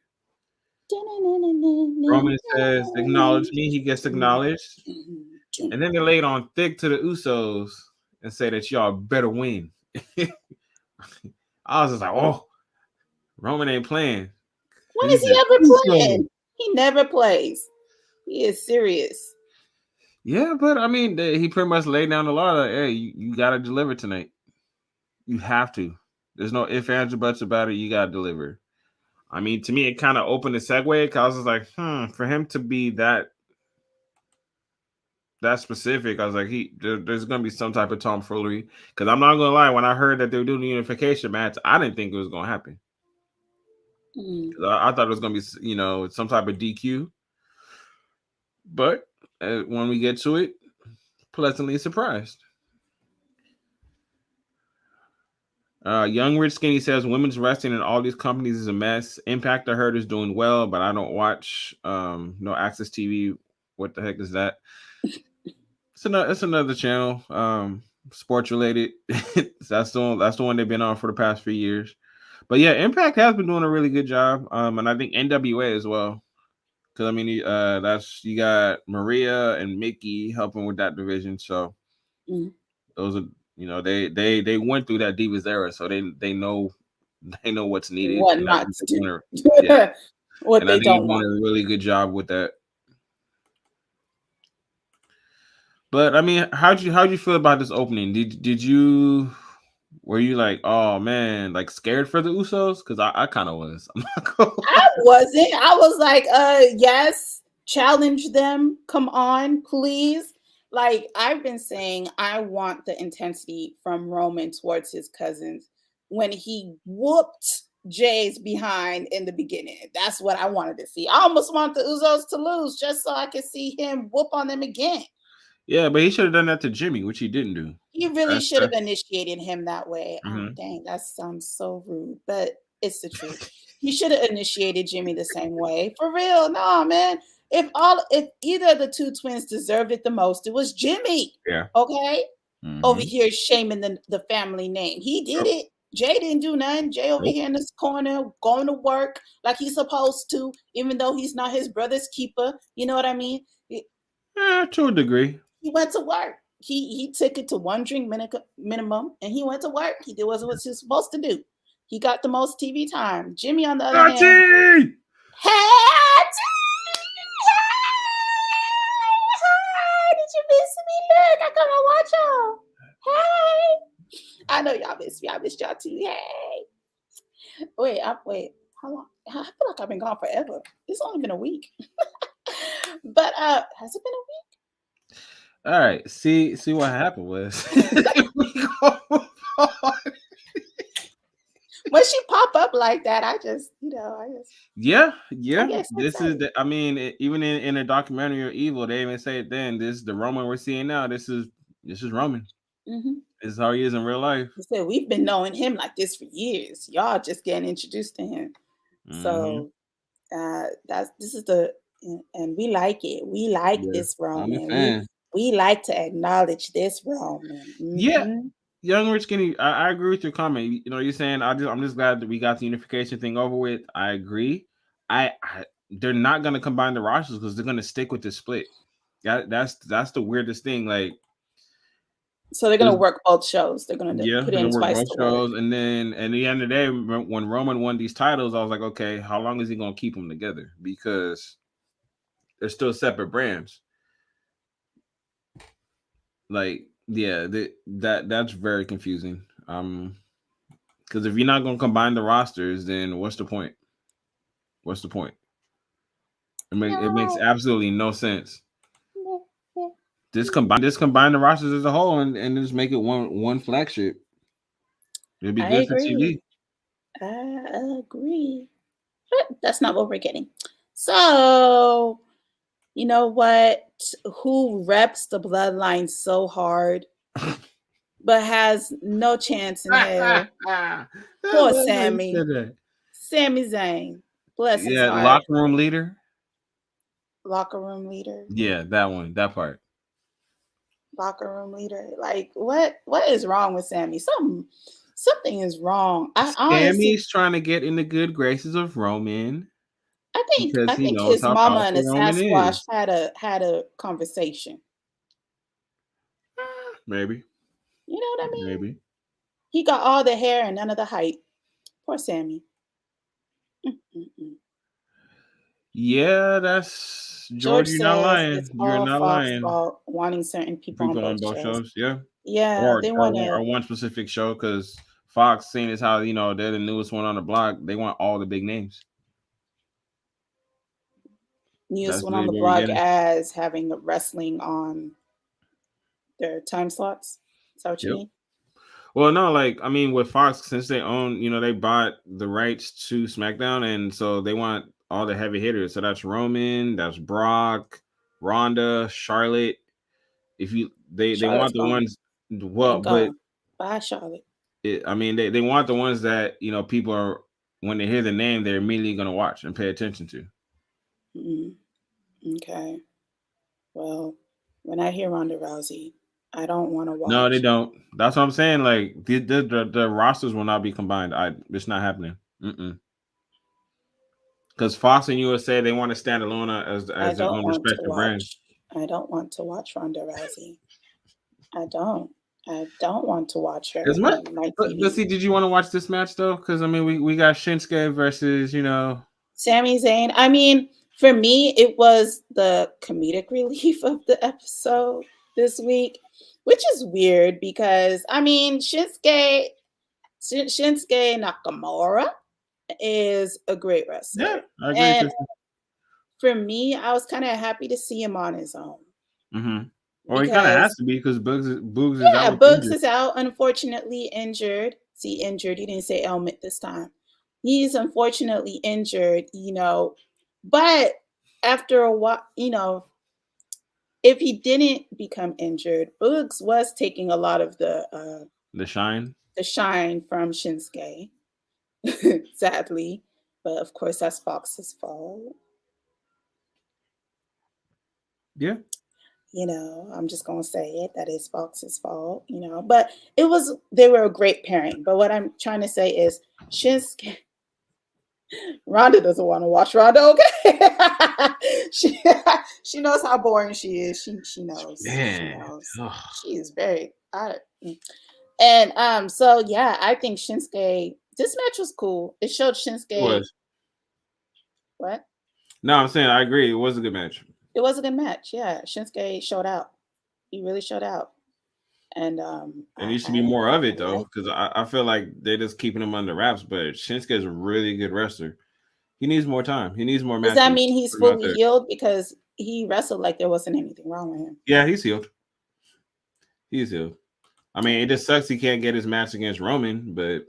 Roman says, "Acknowledge me." He gets acknowledged, and then they laid on thick to the Usos and say that y'all better win. I was just like, "Oh, Roman ain't playing." When is He's he the ever Usos. playing? He never plays. He is serious. Yeah, but I mean, he pretty much laid down the law. Like, hey, you got to deliver tonight. You have to. There's no ifs, ands, or buts about it. You got to deliver. I mean, to me, it kind of opened the segue because I was just like, for him to be that specific, I was like, there's gonna be some type of tomfoolery. Because I'm not gonna lie, when I heard that they were doing the unification match, I didn't think it was gonna happen. Mm. I thought it was gonna be, some type of DQ. But when we get to it, pleasantly surprised. Young Rich Skinny says women's wrestling in all these companies is a mess. Impact I heard is doing well, but I don't watch no Access TV. What the heck is that? It's another channel, sports related. That's the one they've been on for the past few years. But yeah, Impact has been doing a really good job. And I think NWA as well. Because I mean, that's you got Maria and Mickey helping with that division. So those are they went through that Divas era, so they know what's needed. What And I not think to they're do. doing yeah, What and I they think they're don't doing want. a really good job with that. But I mean, how'd you feel about this opening? Did you were you like, oh man, like scared for the Usos? Because I kind of was. I'm not gonna I wasn't. I was like, yes, challenge them. Come on, please. Like I've been saying, I want the intensity from Roman towards his cousins when he whooped Jay's behind in the beginning. That's what I wanted to see. I almost want the Usos to lose just so I could see him whoop on them again. Yeah, but he should have done that to Jimmy, which he didn't do. He really should have That's initiated him that way. mhm. Dang, that sounds so rude, but it's the truth. He should have initiated Jimmy the same way. For real. No, man. If either of the two twins deserved it the most, it was Jimmy. Yeah. Okay? Over Mhm. here shaming the family name. He did Yep. it. Jay didn't do nothing. Jay over Nope. here in this corner going to work like he's supposed to, even though he's not his brother's keeper. You know what I mean? To a degree. He went to work. He took it to one drink minimum, and he went to work. He did what he was supposed to do. He got the most TV time. Jimmy, on the other hand, Nachi! hey, did you miss me? Look, I come and watch y'all. Hey, I know y'all miss me. I missed y'all too. Hey, wait. How long? I feel like I've been gone forever. It's only been a week. But has it been a week? All right. See what happened was When she pop up like that, I just yeah. I get so This is excited. I mean, even in a documentary of Evil, they even say it then. This is the Roman we're seeing now. This is Roman. Mm-hmm. This is how he is in real life. He said we've been knowing him like this for years. Y'all just getting introduced to him. Mm-hmm. So this is and we like it. We like this I'm a Roman. fan. We like to acknowledge this Roman. Mm-hmm. Yeah. Young Rich Skinny, I agree with your comment. You're saying I'm just glad that we got the unification thing over with. I agree. They're not gonna combine the rosters because they're gonna stick with the split. That's the weirdest thing. Like, So they're gonna work both shows. They're gonna put they're in gonna work twice both the work. shows, and then at the end of the day, when Roman won these titles, I was like, okay, how long is he gonna keep them together? Because they're still separate brands. Like, yeah, that's very confusing. Because if you're not gonna combine the rosters, then what's the point? What's the point? It makes absolutely no sense. Just combine the rosters as a whole and just make it one flagship. It'd be I good for agree. TV. I agree. But that's not what we're getting. So, you know what? Who reps the bloodline so hard? but has no chance in hell. Poor Sammy. Sami Zayn. Bless his heart. Locker room leader. Locker room leader. Yeah, that one. That part. Locker room leader. Like, what is wrong with Sammy? Something is wrong. Sammy's trying to get in the good graces of Roman. I think knows his how mama and the powerful Roman Sasquatch is. had a conversation. Maybe. You know what I mean? Maybe. He got all the hair and none of the height. Poor Sammy. Yeah, that's George. You're not lying. You're not lying. Fault wanting certain people on both shows. Yeah. Yeah, they want or one specific show because Fox, seeing as how they're the newest one on the block, they want all the big names. Newest one on the block as having the wrestling on their time slots. Is that what you mean? Well, no, with Fox, since they own, they bought the rights to SmackDown, and so they want all the heavy hitters. So that's Roman, that's Brock, Ronda, Charlotte. If they want the ones, but bye Charlotte. They want the ones that people are, when they hear the name, they're immediately going to watch and pay attention to. Okay. Well, when I hear Ronda Rousey, I don't want to watch. No, they don't. That's what I'm saying. Like the rosters will not be combined. It's not happening. Because Fox and USA, they want to stand alone as their own respective brands. I don't want to watch Ronda Rousey. I don't want to watch her. But see, did you want to watch this match though? Because we got Shinsuke versus Sami Zayn. For me, it was the comedic relief of the episode this week, which is weird because Shinsuke Nakamura is a great wrestler. Yeah, I agree. And for me, I was kind of happy to see him on his own. Well, he kind of has to be because Boogs is out. Yeah, Boogs is out, unfortunately injured. See, injured. He didn't say ailment this time. He's unfortunately injured, But after a while, if he didn't become injured, Boogs was taking a lot of the shine from Shinsuke, sadly. But of course, that's Fox's fault. Yeah. I'm just gonna say it. That is Fox's fault. But they were a great pairing. But what I'm trying to say is Shinsuke. Ronda doesn't want to watch Ronda, okay? she knows how boring she is. She knows. Man. She knows. She is very and so yeah, I think Shinsuke, this match was cool. It showed Shinsuke. What? No, I'm saying I agree. It was a good match. It was a good match. Yeah. Shinsuke showed out. He really showed out. And there needs to be more of it though, because I feel like they're just keeping him under wraps. But Shinsuke is a really good wrestler. He needs more time. He needs more matches. Does that mean he's fully healed? Because he wrestled like there wasn't anything wrong with him. Yeah, he's healed. He's healed. It just sucks he can't get his match against Roman, but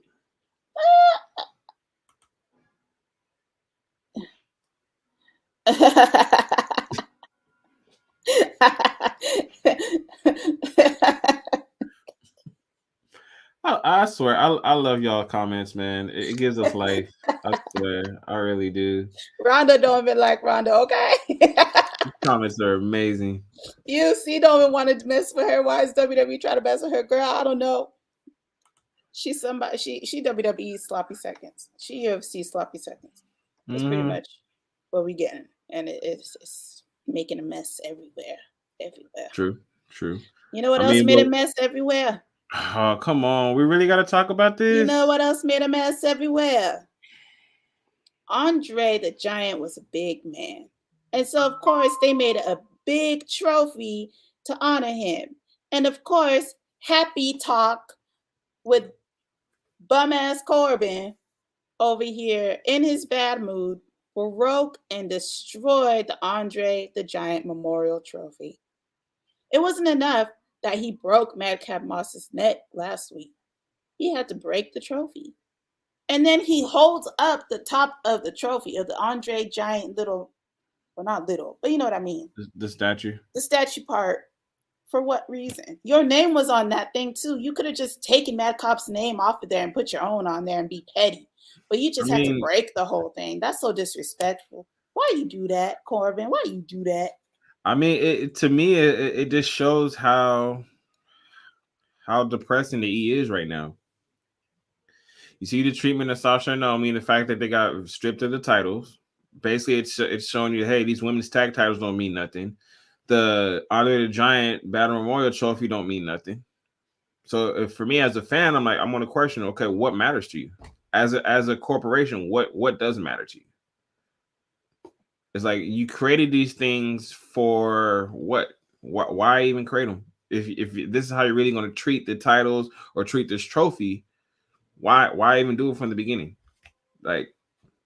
I swear, I love y'all comments, man. It gives us life. I swear, I really do. Ronda don't even like Ronda, okay? Comments are amazing. UFC don't even want to mess with her. Why is WWE trying to mess with her? Girl, I don't know. She's somebody. She WWE sloppy seconds. She UFC sloppy seconds. That's pretty much what we getting, and it's making a mess everywhere. True. You know what else made a mess everywhere? Oh, come on. We really got to talk about this. You know what else made a mess everywhere? Andre the Giant was a big man. And so, of course, they made a big trophy to honor him. And, of course, Happy Talk with bum-ass Corbin over here in his bad mood broke and destroyed the Andre the Giant Memorial Trophy. It wasn't enough that he broke Madcap Moss's neck last week. He had to break the trophy. And then he holds up the top of the trophy of the Andre Giant not little, but you know what I mean. The statue. The statue part For what reason? Your name was on that thing too. You could have just taken Mad Cop's name off of there and put your own on there and be petty. But you just had to break the whole thing. That's so disrespectful. Why you do that, Corbin? Why you do that? I mean, to me, it just shows how depressing the E is right now. You see the treatment of Sasha and Naomi, the fact that they got stripped of the titles. Basically, it's showing you, hey, these women's tag titles don't mean nothing. The Andre the Giant Battle Memorial Trophy don't mean nothing. So for me as a fan, I'm going to question, okay, what matters to you? As a corporation, what does matter to you? It's like you created these things for what? Why even create them? If this is how you're really going to treat the titles or treat this trophy, why even do it from the beginning? Like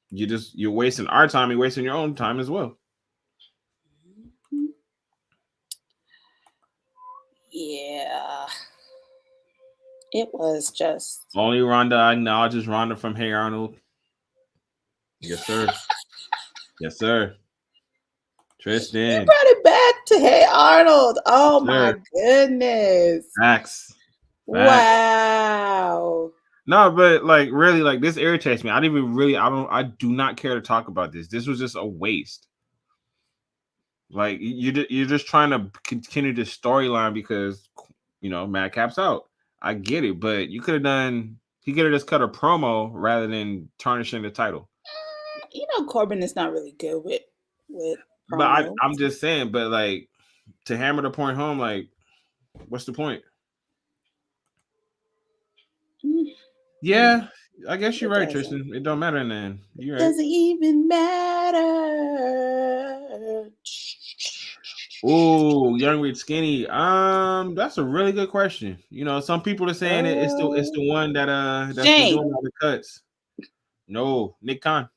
you're wasting our time, you're wasting your own time as well. Yeah. It was just only Ronda acknowledges Ronda from Hey Arnold. Yes, sir. Yes, sir. Tristan. You brought it back to Hey Arnold. Oh my goodness. Facts. Wow. No, but like really, like this irritates me. I do not care to talk about this. This was just a waste. Like you're just trying to continue this storyline because Madcap's out. I get it, but he could have just cut a promo rather than tarnishing the title. Corbin is not really good with promos. But I'm just saying, but like to hammer the point home, like what's the point? Yeah, I guess you're right, Tristan. It don't matter in the end. You're right. Doesn't even matter. Oh, young rich skinny. That's a really good question. Some people are saying it's the one that's been doing all the cuts. No, Nick Khan.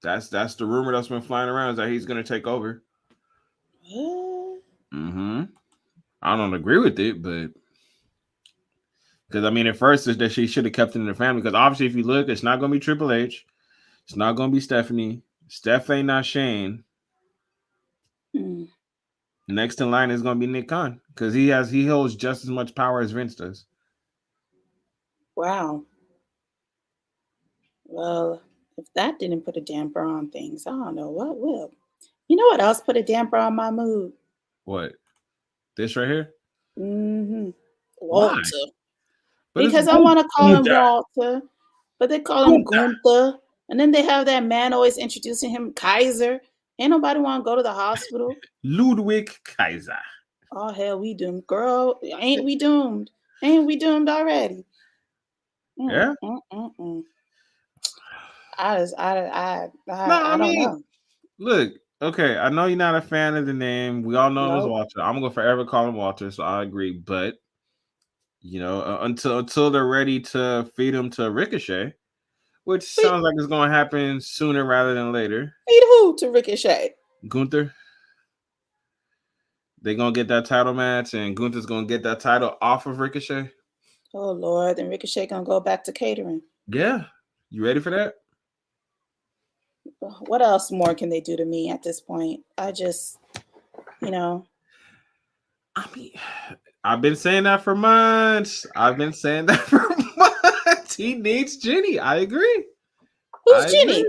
That's the rumor that's been flying around, is that he's gonna take over. Mm-hmm. I don't agree with it, but because at first is that she should have kept it in the family. Because obviously, if you look, it's not gonna be Triple H. It's not gonna be Stephanie. Steph ain't not Shane. Next in line is gonna be Nick Khan because he holds just as much power as Vince does. Wow. Well, if that didn't put a damper on things, I don't know what will. You know what else put a damper on my mood? What? This right here? Mm-hmm. Walter. But because I want to call him Walter, but they call him Gunther. And then they have that man always introducing him Kaiser. Ain't nobody want to go to the hospital. Ludwig Kaiser. Oh, hell, we doomed. Girl, ain't we doomed? Ain't we doomed already? Yeah. I don't know. Look, okay, I know you're not a fan of the name. We all know him as Walter. I'm gonna forever call him Walter, so I agree. But until they're ready to feed him to Ricochet, which sounds like it's gonna happen sooner rather than later. Feed who to Ricochet? Gunther. They're gonna get that title match, and Gunther's gonna get that title off of Ricochet. Oh Lord, then Ricochet gonna go back to catering. Yeah, you ready for that? What else more can they do to me at this point? I just, I've been saying that for months. He needs Jenny. I agree. Who's Jenny?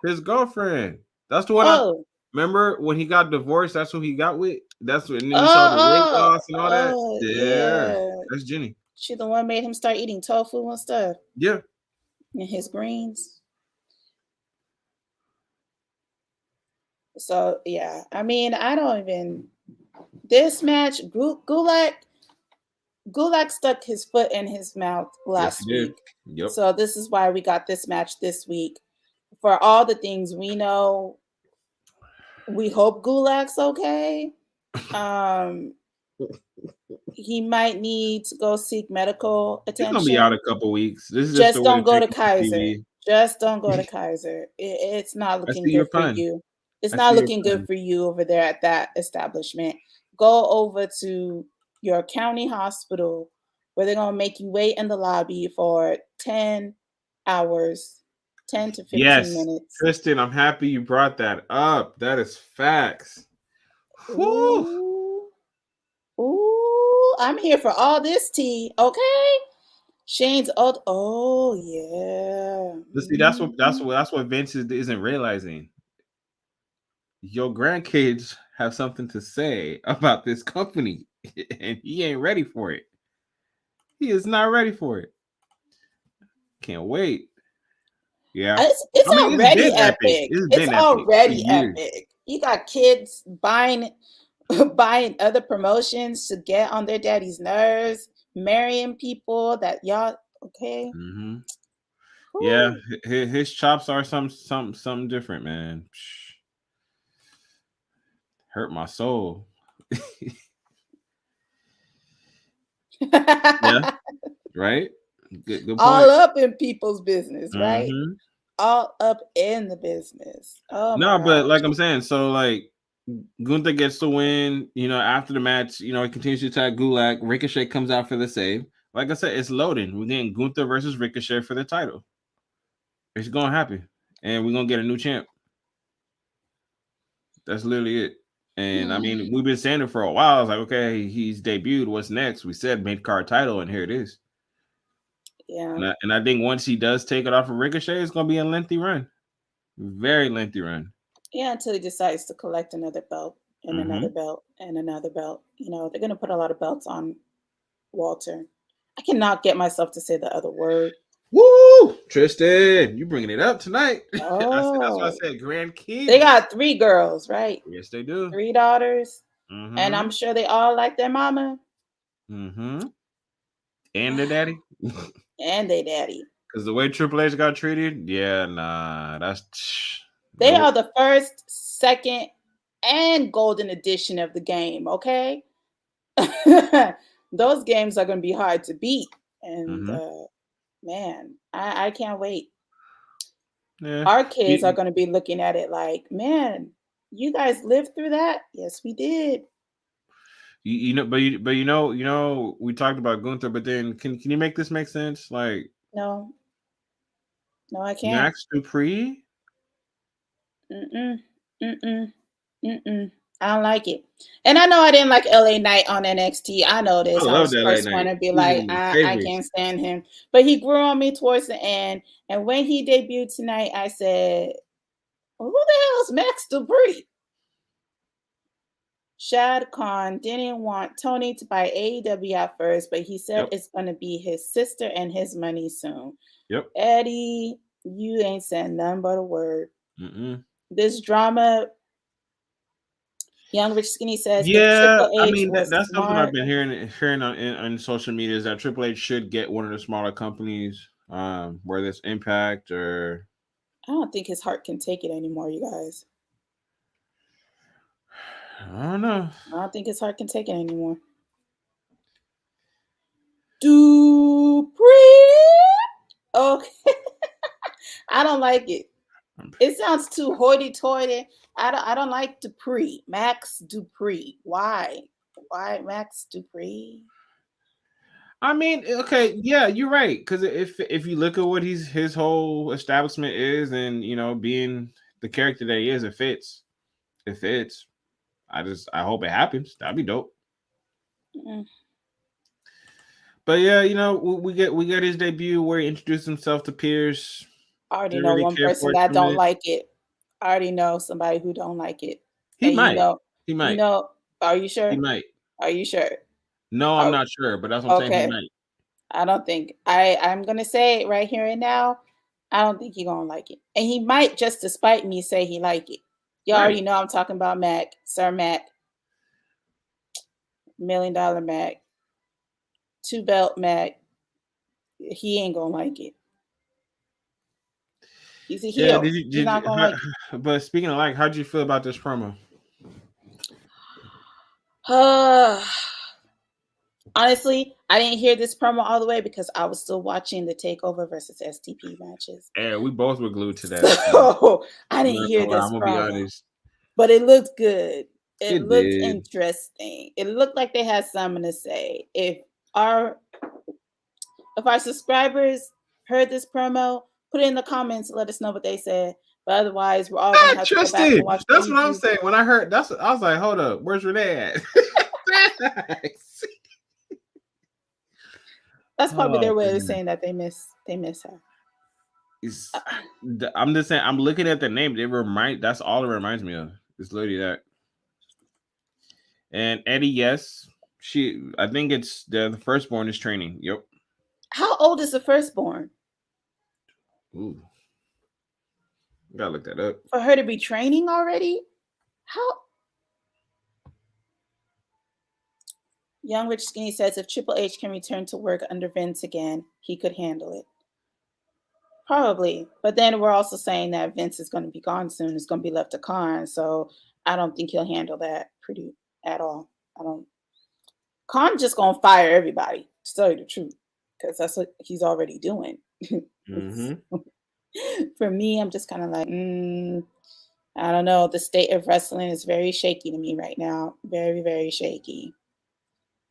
His girlfriend. That's the one. Remember when he got divorced? That's who he got with. That's when he saw the weight loss and all that. Yeah, that's Jenny. She the one made him start eating tofu and stuff. Yeah, and his greens. So yeah, I don't even. This match, Gulak stuck his foot in his mouth last week. Yep. So this is why we got this match this week. For all the things we know, we hope Gulak's okay. He might need to go seek medical attention. He's gonna be out a couple weeks. This is just don't go to Kaiser. Just don't go to Kaiser. It's not looking good for you. It's not looking good for you over there at that establishment. Go over to your county hospital where they're going to make you wait in the lobby for 10 hours, 10 to 15 minutes. Tristan, I'm happy you brought that up. That is facts. Whew. Ooh, I'm here for all this tea. Okay. Shane's old. Oh yeah. But see, that's what Vince isn't realizing. Your grandkids have something to say about this company, and he ain't ready for it. He is not ready for it. Can't wait. Yeah. It's I mean, it's already been epic. epic. It's It's been epic for already years. epic. You got kids buying buying other promotions to get on their daddy's nerves, marrying people that y'all okay. Hmm. Yeah, Whew. his chops are something different, man. Hurt my soul. Yeah, right. Good All point. up in people's business, right? Hmm. All up in the business. Oh my No, but like gosh. I'm saying, so like Gunther gets the win. After the match, he continues to attack Gulak. Ricochet comes out for the save. Like I said, it's loading. We're getting Gunther versus Ricochet for the title. It's gonna happen, and we're gonna get a new champ. That's literally it. And I mean, we've been saying it for a while. It's like, okay, he's debuted. What's next? We said mid card title, and here it is. Yeah. And I think once he does take it off of Ricochet, it's gonna be a lengthy run, very lengthy run. Yeah, until he decides to collect another belt and another Hmm. belt and another belt. They're gonna put a lot of belts on Walter. I cannot get myself to say the other word. Woo, Tristan, you bringing it up tonight? That's why I Oh, said they grandkids. got 3 girls, right? Yes, they do. 3 daughters, and Mm-hmm. I'm sure they all like their mama Mm-hmm. And their daddy. and their daddy. Because the way Triple H got treated, yeah, nah, that's They nope. are the first, second, and golden edition of the game, okay? Those games are going to be hard to beat. And Mm-hmm. man, I can't wait. Yeah. Our kids are You, going to be looking at it like, man, you guys lived through that? Yes, we did. you know, we talked about Gunther, but then can you make this make sense? Like No, no, I can't. Max Dupree? Mm-mm, mm-mm, mm-mm. I don't like it. And I know I didn't like LA Knight on NXT. I know I this. I love was that late first one night. to be He was one like, of my I favorites. can't stand him. But he grew on me towards the end. And when he debuted tonight, I said, well, who the hell is Max Dupree? Shad Khan didn't want Tony to buy AEW at first, but he said Yep. it's going to be his sister and his money soon. Yep. Eddie, you ain't saying nothing but a word. Mm-mm. This drama, Young Rich Skinny says, if Yeah, Triple I H mean was that's something I've smart, been hearing on social media is that Triple H should get one of the smaller companies, whether it's Impact or I don't think his heart can take it anymore, you guys. I don't know. I don't think his heart can take it anymore. Dupree. Okay. I don't like it. It sounds too hoity-toity. I don't like Dupree. Max Dupree. Why? Why Max Dupree? I mean, okay, yeah, you're right. Because if you look at what his whole establishment is, and being the character that he is, it fits. It fits. I hope it happens. That'd be dope. Mm. But yeah, we get his debut where he introduced himself to Pierce. I already Didn't know really one care for person it that too don't much. like it. I already know somebody who don't like it. He And might. He might. are you He sure? might. Are you sure? No, I'm Oh, not sure, but that's what I'm saying. He okay. might. I don't think I'm gonna say it right here and now. I don't think he gonna like it. And he might just to spite me say he like it. You Right. already know I'm talking about Mac, Sir Mac, $1 million Mac, 2 belt Mac. He ain't gonna like it. He's a Yeah. heel. He's not gonna like it. But speaking of like, how'd you feel about this promo? Honestly, I didn't hear this promo all the way because I was still watching the Takeover versus STP matches. Yeah, we both were glued to that. So I I'm didn't not hear gonna lie, this I'm gonna be promo, honest. but it looked good. It It looked did. interesting. It looked like they had something to say. Our if our subscribers heard this promo, put it in the comments. Let us know what they said. But otherwise, we're all gonna have to go back and watch. That's what I'm saying. When I heard I was like, hold up, where's Renee at? That's probably their way of saying that they miss her. I'm just saying. I'm looking at the name. That's all it reminds me of. It's literally that. And Eddie, yes, I think it's the firstborn is training. Yep. How old is the firstborn? Ooh, gotta look that up. For her to be training already? How? Young Rich Skinny says if Triple H can return to work under Vince again, he could handle it. Probably. But then we're also saying that Vince is going to be gone soon. It's going to be left to Khan. So I don't think he'll handle that pretty at all. Khan just going to fire everybody, to tell you the truth, because that's what he's already doing. Mm-hmm. For me, I'm just kind of like, I don't know. The state of wrestling is very shaky to me right now. Very, very shaky.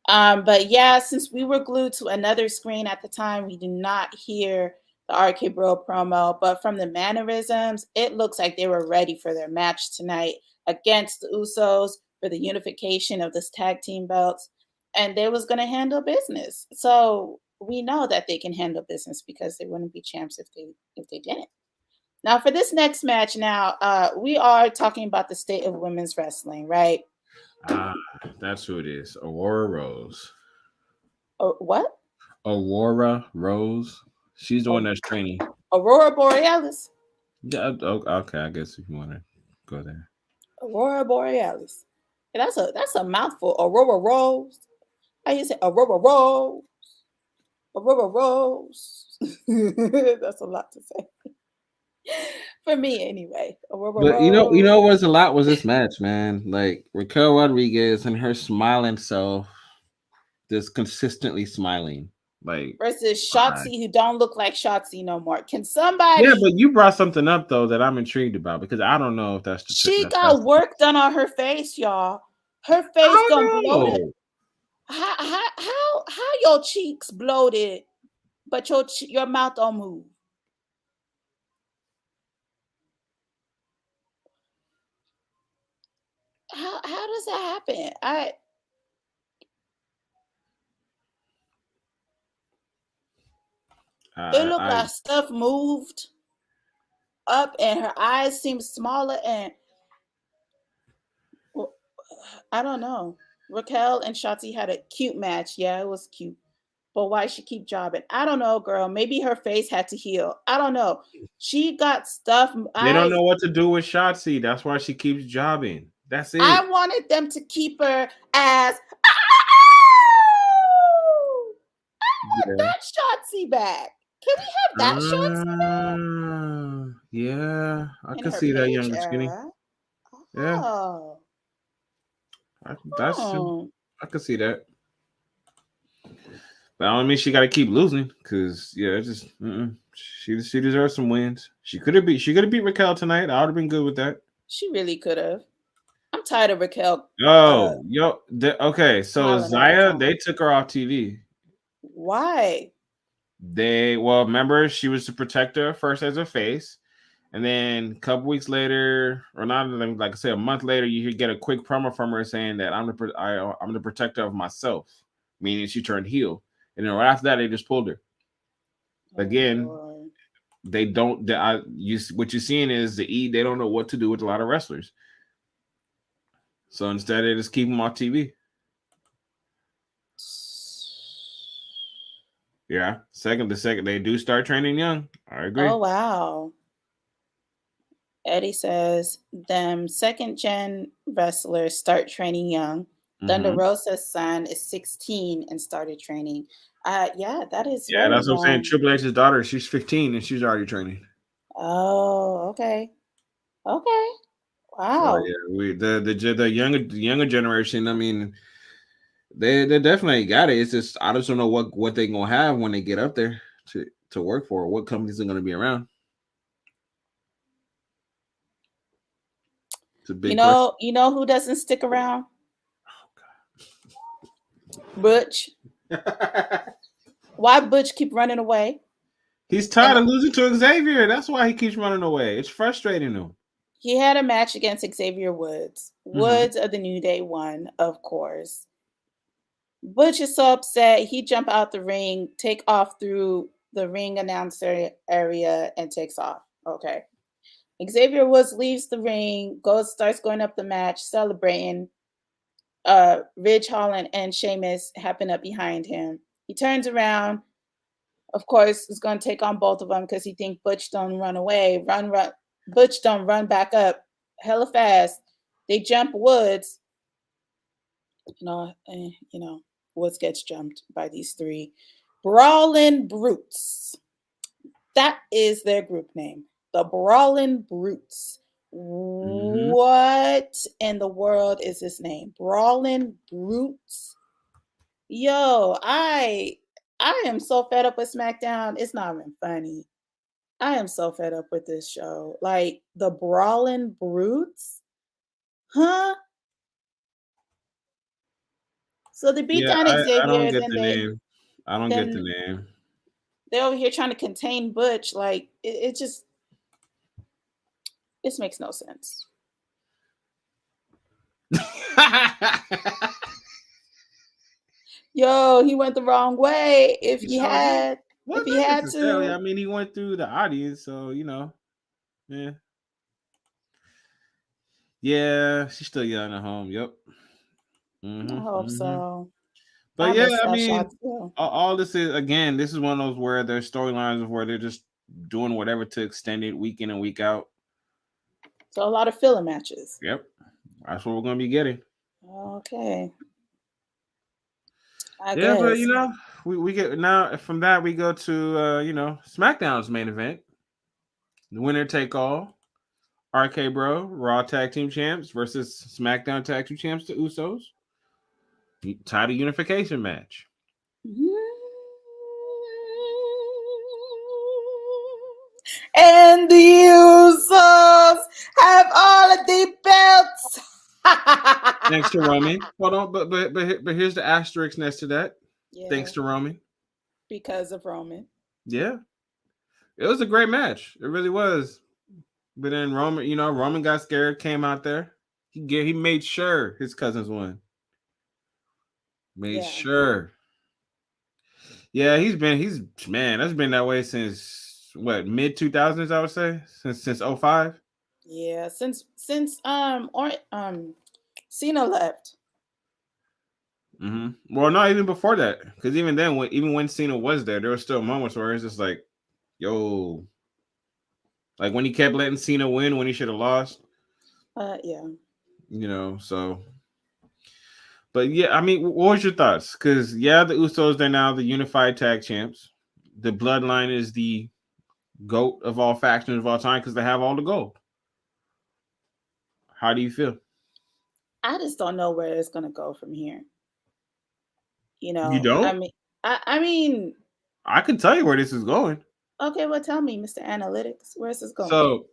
But yeah, since we were glued to another screen at the time, we did not hear the RK Bro promo, but from the mannerisms, it looks like they were ready for their match tonight against the Usos for the unification of this tag team belts, and they was going to handle business. So we know that they can handle business because they wouldn't be champs if they didn't. Now for this next match, we are talking about the state of women's wrestling, right? That's who it is. Aurora Rose. What? Aurora Rose. She's the one that's training. Aurora Borealis. Yeah. Okay. I guess if you want to go there. Aurora Borealis. Yeah, that's a mouthful. Aurora Rose. How you say Aurora Rose? Aurora Rose. That's a lot to say. For me, anyway. But you know what's a lot was this match, man. Like Raquel Rodriguez and her smiling self, just consistently smiling. Like versus Shotzi, who don't look like Shotzi no more. Can somebody? Yeah, but you brought something up though that I'm intrigued about because I don't know if that's the she got work done on her face, y'all. Her face done bloated. How your cheeks bloated, but your mouth don't move? How does that happen? It looked like stuff moved up, and her eyes seemed smaller. And I don't know. Raquel and Shotzi had a cute match. Yeah, it was cute. But why she keep jobbing? I don't know, girl. Maybe her face had to heal. I don't know. She got stuff. They don't know what to do with Shotzi. That's why she keeps jobbing. That's it. I wanted them to keep her as that Shotzi back. Can we have that Shotzi back? Yeah, I can see that young skinny. Yeah. I can see that. But I don't mean she got to keep losing because she deserves some wins. She could have beat Raquel tonight. I would have been good with that. She really could have. I'm tired of Raquel. Okay. So Zaya, they took her off TV. Why? Remember she was the protector first as a face, and then a couple weeks later, or not like I say, a month later, you get a quick promo from her saying that I'm the protector of myself, meaning she turned heel. And then right after that, they just pulled her. Again, they don't. What you're seeing is they don't know what to do with a lot of wrestlers. So instead, they just keep them off TV. Yeah, the second they do start training young. I agree. Oh wow. Eddie says them second-gen wrestlers start training young. Thunder Rosa's son is 16 and started training. Yeah, that is. Yeah, that's what I'm saying. Triple H's daughter, she's 15 and she's already training. Oh, okay. Wow. So, yeah, the younger generation. I mean, they definitely got it. It's just I just don't know what they're gonna have when they get up there to work for. What companies are gonna be around? It's a big question. You know who doesn't stick around? Butch. Why Butch keep running away? He's tired of losing to Xavier. That's why he keeps running away. It's frustrating him. He had a match against Xavier Woods. Woods of the New Day won, of course. Butch is so upset. He jump out the ring, take off through the ring announcer area, and takes off. Okay. Xavier Woods leaves the ring, starts going up the match, celebrating. Ridge Holland and Sheamus happen up behind him. He turns around. Of course, is going to take on both of them because he thinks Butch don't run away. Run. Butch don't run back up hella fast. They jump Woods. Woods gets jumped by these three Brawling Brutes. That is their group name. The Brawling Brutes. Mm-hmm. What in the world is this name? Brawling Brutes? Yo, I am so fed up with SmackDown. It's not even funny. I am so fed up with this show. Like, the Brawling Brutes? Huh? So they beat down Xavier. I don't get the name. I don't get the name. They're over here trying to contain Butch. Like, it just... This makes no sense. Yo, he went the wrong way. If he had to, I mean, he went through the audience, so yeah. Yeah, she's still young at home. Yep. I hope so. But yeah, I mean, all this is, again, this is one of those where there's storylines where they're just doing whatever to extend it week in and week out. So a lot of filler matches. Yep. That's what we're going to be getting. Okay. I guess. But, we get, now from that, we go to, SmackDown's main event. The winner take all. RK Bro, Raw Tag Team Champs versus SmackDown Tag Team Champs, the Usos. Title unification match. And the Usos have all of the belts. Thanks to Roman. Hold on, but here's the asterisk next to that. Yeah. Thanks to Roman. Because of Roman. Yeah. It was a great match. It really was. But then Roman got scared, came out there. He made sure his cousins won. Made sure. Yeah, that's been that way since mid 2000s, I would say, since 05. Yeah, since Cena left. Well, not even before that, because even then, when Cena was there were still moments where it's just like, yo, like when he kept letting Cena win when he should have lost. Yeah. So. But yeah, I mean, what was your thoughts? Because the Usos, they're now the unified tag champs. The Bloodline is the GOAT of all factions of all time because they have all the gold. How do you feel? I just don't know where it's gonna go from here. You don't? I mean, I can tell you where this is going. Okay, well, tell me, Mr. Analytics, where's this going? So,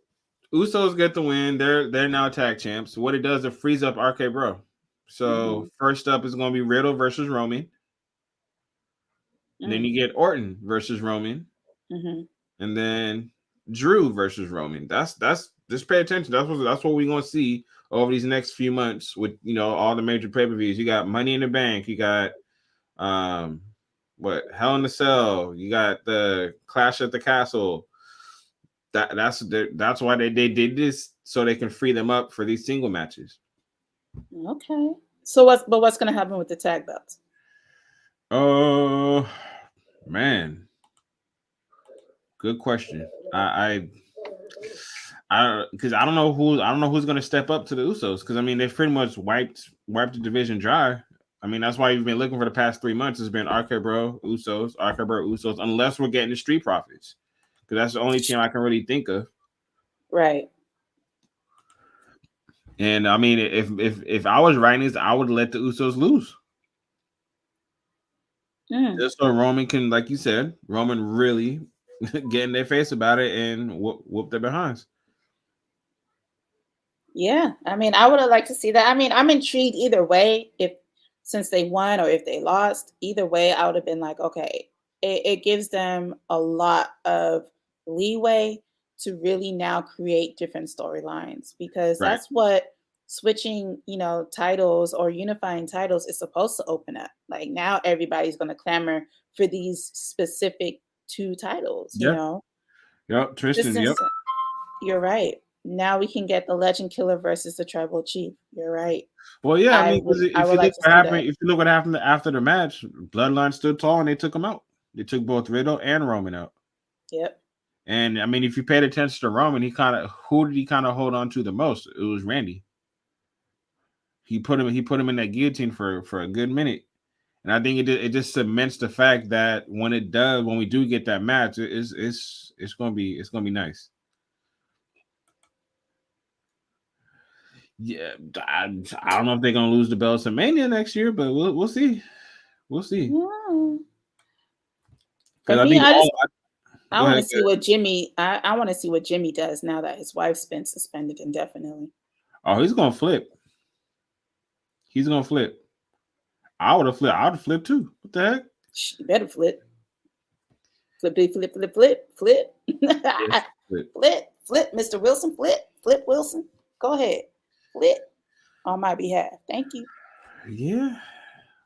Usos get the win. They're now tag champs. What it does, it frees up RK Bro. So first up is going to be Riddle versus Roman. Then you get Orton versus Roman, and then Drew versus Roman. That's just pay attention. That's what we're going to see over these next few months with all the major pay-per-views. You got Money in the Bank. You got Hell in a Cell. You got the Clash at the Castle. That's why they did this, so they can free them up for these single matches. Okay. So what's going to happen with the tag belts? Oh, man. Good question. I because I don't know who's going to step up to the Usos, because I mean they've pretty much wiped the division dry. I mean that's why you've been looking for the past 3 months. It's been RK Bro, Usos, unless we're getting the Street Profits, because that's the only team I can really think of. Right. And I mean, if I was writing this, I would let the Usos lose. Just so Roman can, like you said, Roman really get in their face about it and whoop their behinds. Yeah, I mean, I would have liked to see that. I mean, I'm intrigued either way. Since they won or if they lost, either way, I would have been like, okay, it gives them a lot of leeway to really now create different storylines, because Right. that's what switching, titles or unifying titles is supposed to open up. Like, now everybody's going to clamor for these specific two titles, Yep. Yep. This Tristan. Yep. is, you're right. Now we can get the Legend Killer versus the Tribal Chief. You're right. Well, yeah. I I mean, would if I you would like look to what see happened, that. if you look what happened after the match, Bloodline stood tall and they took him out. They took both Riddle and Roman out. Yep. And I mean, if you paid attention to Roman, who did he kind of hold on to the most? It was Randy. He put him in that guillotine for a good minute. And I think it just cements the fact that when we do get that match, it's gonna be nice. Yeah, I don't know if they're gonna lose the belts in Mania next year, but we'll see. We'll see. Yeah. For Because I me, think I go want to ahead. see what Jimmy. I want to see what Jimmy does now that his wife's been suspended indefinitely. Oh, he's gonna flip. He's gonna flip. I would have flipped. I would have flipped too. What the heck? You better flip. Flip, flip, flip, flip, flip. Yes, flip. Flip, Mr. Wilson, flip, Wilson. Go ahead, flip on my behalf. Thank you. Yeah.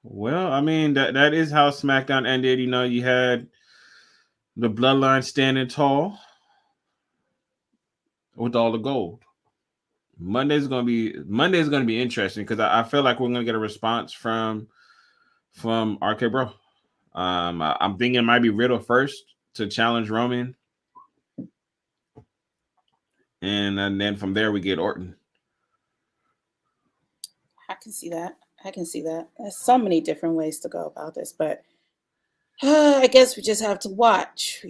Well, I mean that is how SmackDown ended. You had the Bloodline standing tall with all the gold. Monday's gonna be interesting because I feel like we're gonna get a response from RK Bro. I'm thinking it might be Riddle first to challenge Roman, and then from there we get Orton. I can see that. There's so many different ways to go about this, but I guess we just have to watch.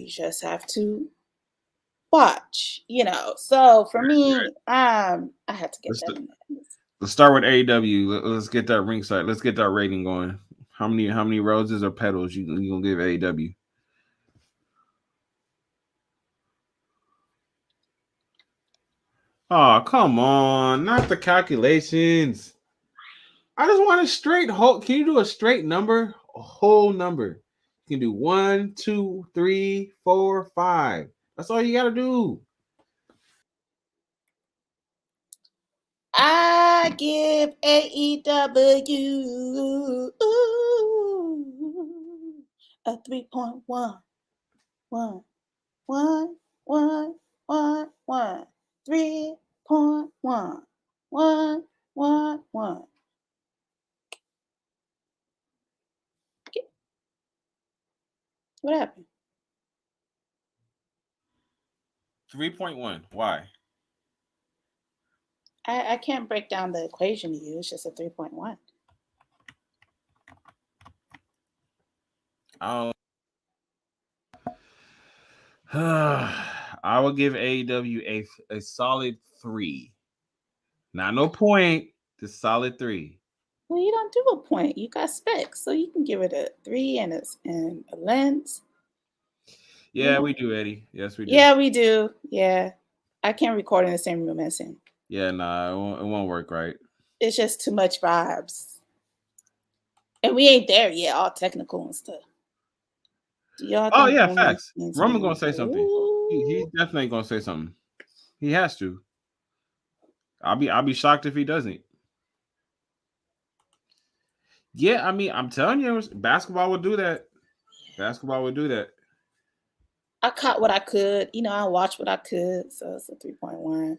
So for me, I had to get that in there. Let's start with AEW. Let's get that ringside. Let's get that rating going. How many roses or petals you gonna give AEW? Oh, come on. Not the calculations. I just want a straight whole. Can you do a straight number? A whole number. You can do 1, 2, 3, 4, 5. That's all you gotta do. I give AEW a 3.1. 1, 1, 1, 1, 1. 3.1. 1, 1, 1. What happened? 3.1. Why? I can't break down the equation to you. It's just a 3.1. I will give AEW a solid 3. Not no point. Just solid 3. Well, you don't do a point. You got specs, so you can give it a 3 and a lens. Yeah, we do, Eddie. Yes, we do. Yeah, we do. Yeah, I can't record in the same room as him. Yeah, nah, it won't work right. It's just too much vibes, and we ain't there yet. All technical and stuff. Do y'all Oh think yeah, facts. Roman gonna say something. Ooh. He's definitely gonna say something. He has to. I'll be shocked if he doesn't. Yeah, I mean, I'm telling you, basketball would do that. Basketball would do that. I caught what I could. I watched what I could. So it's a 3.1.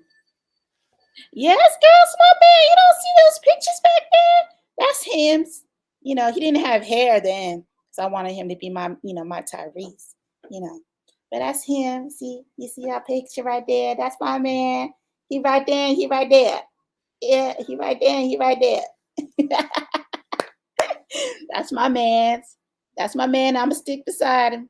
Yes, girl, my man. You don't see those pictures back there? That's him. He didn't have hair then, because I wanted him to be my Tyrese. But that's him. You see our picture right there? That's my man. He right there and he right there. Yeah, he right there and he right there. That's my man. That's my man. I'ma stick beside him.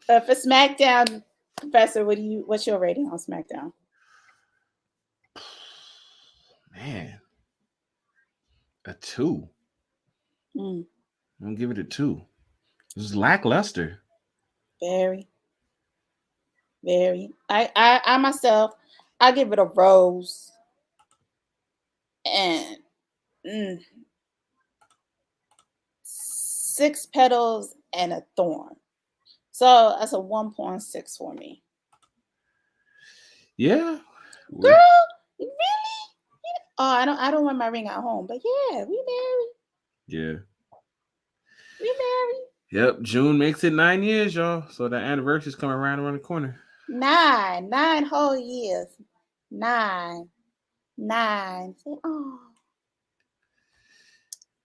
For SmackDown, Professor, what's your rating on SmackDown? Man, a 2. I'm gonna give it a 2. This is lackluster. Very, very. I myself, I give it a rose. And 6 petals and a thorn. So that's a 1.6 for me. Yeah. Girl, really? Oh, I don't wear my ring at home, but yeah, we married. Yeah. We married. Yep. June makes it 9 years, y'all. So the anniversary's coming around the corner. 9 whole years. 9. Oh,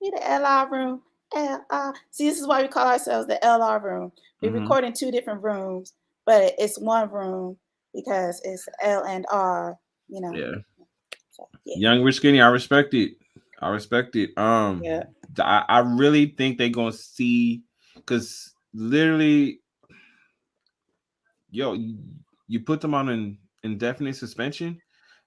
we the LR room. LR. See, this is why we call ourselves the LR room. We record in 2 different rooms, but it's one room because it's L and R. You know. Yeah. So, yeah. Young, rich, skinny. I respect it. Yeah. I really think they're gonna see, because literally, yo, you put them on an indefinite suspension,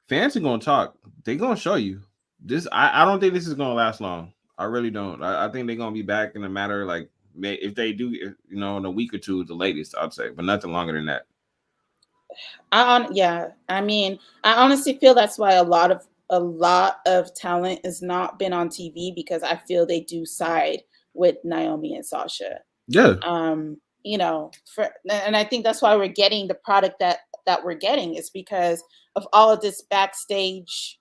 fans are gonna talk. They're gonna show you this. I don't think this is gonna last long. I really don't. I think they're gonna be back in a matter of, like, if they do, in a week or two, the latest, I'd say, but nothing longer than that. I mean, I honestly feel that's why a lot of talent has not been on TV, because I feel they do side with Naomi and Sasha. Yeah. And I think that's why we're getting the product that we're getting, is because of all of this backstage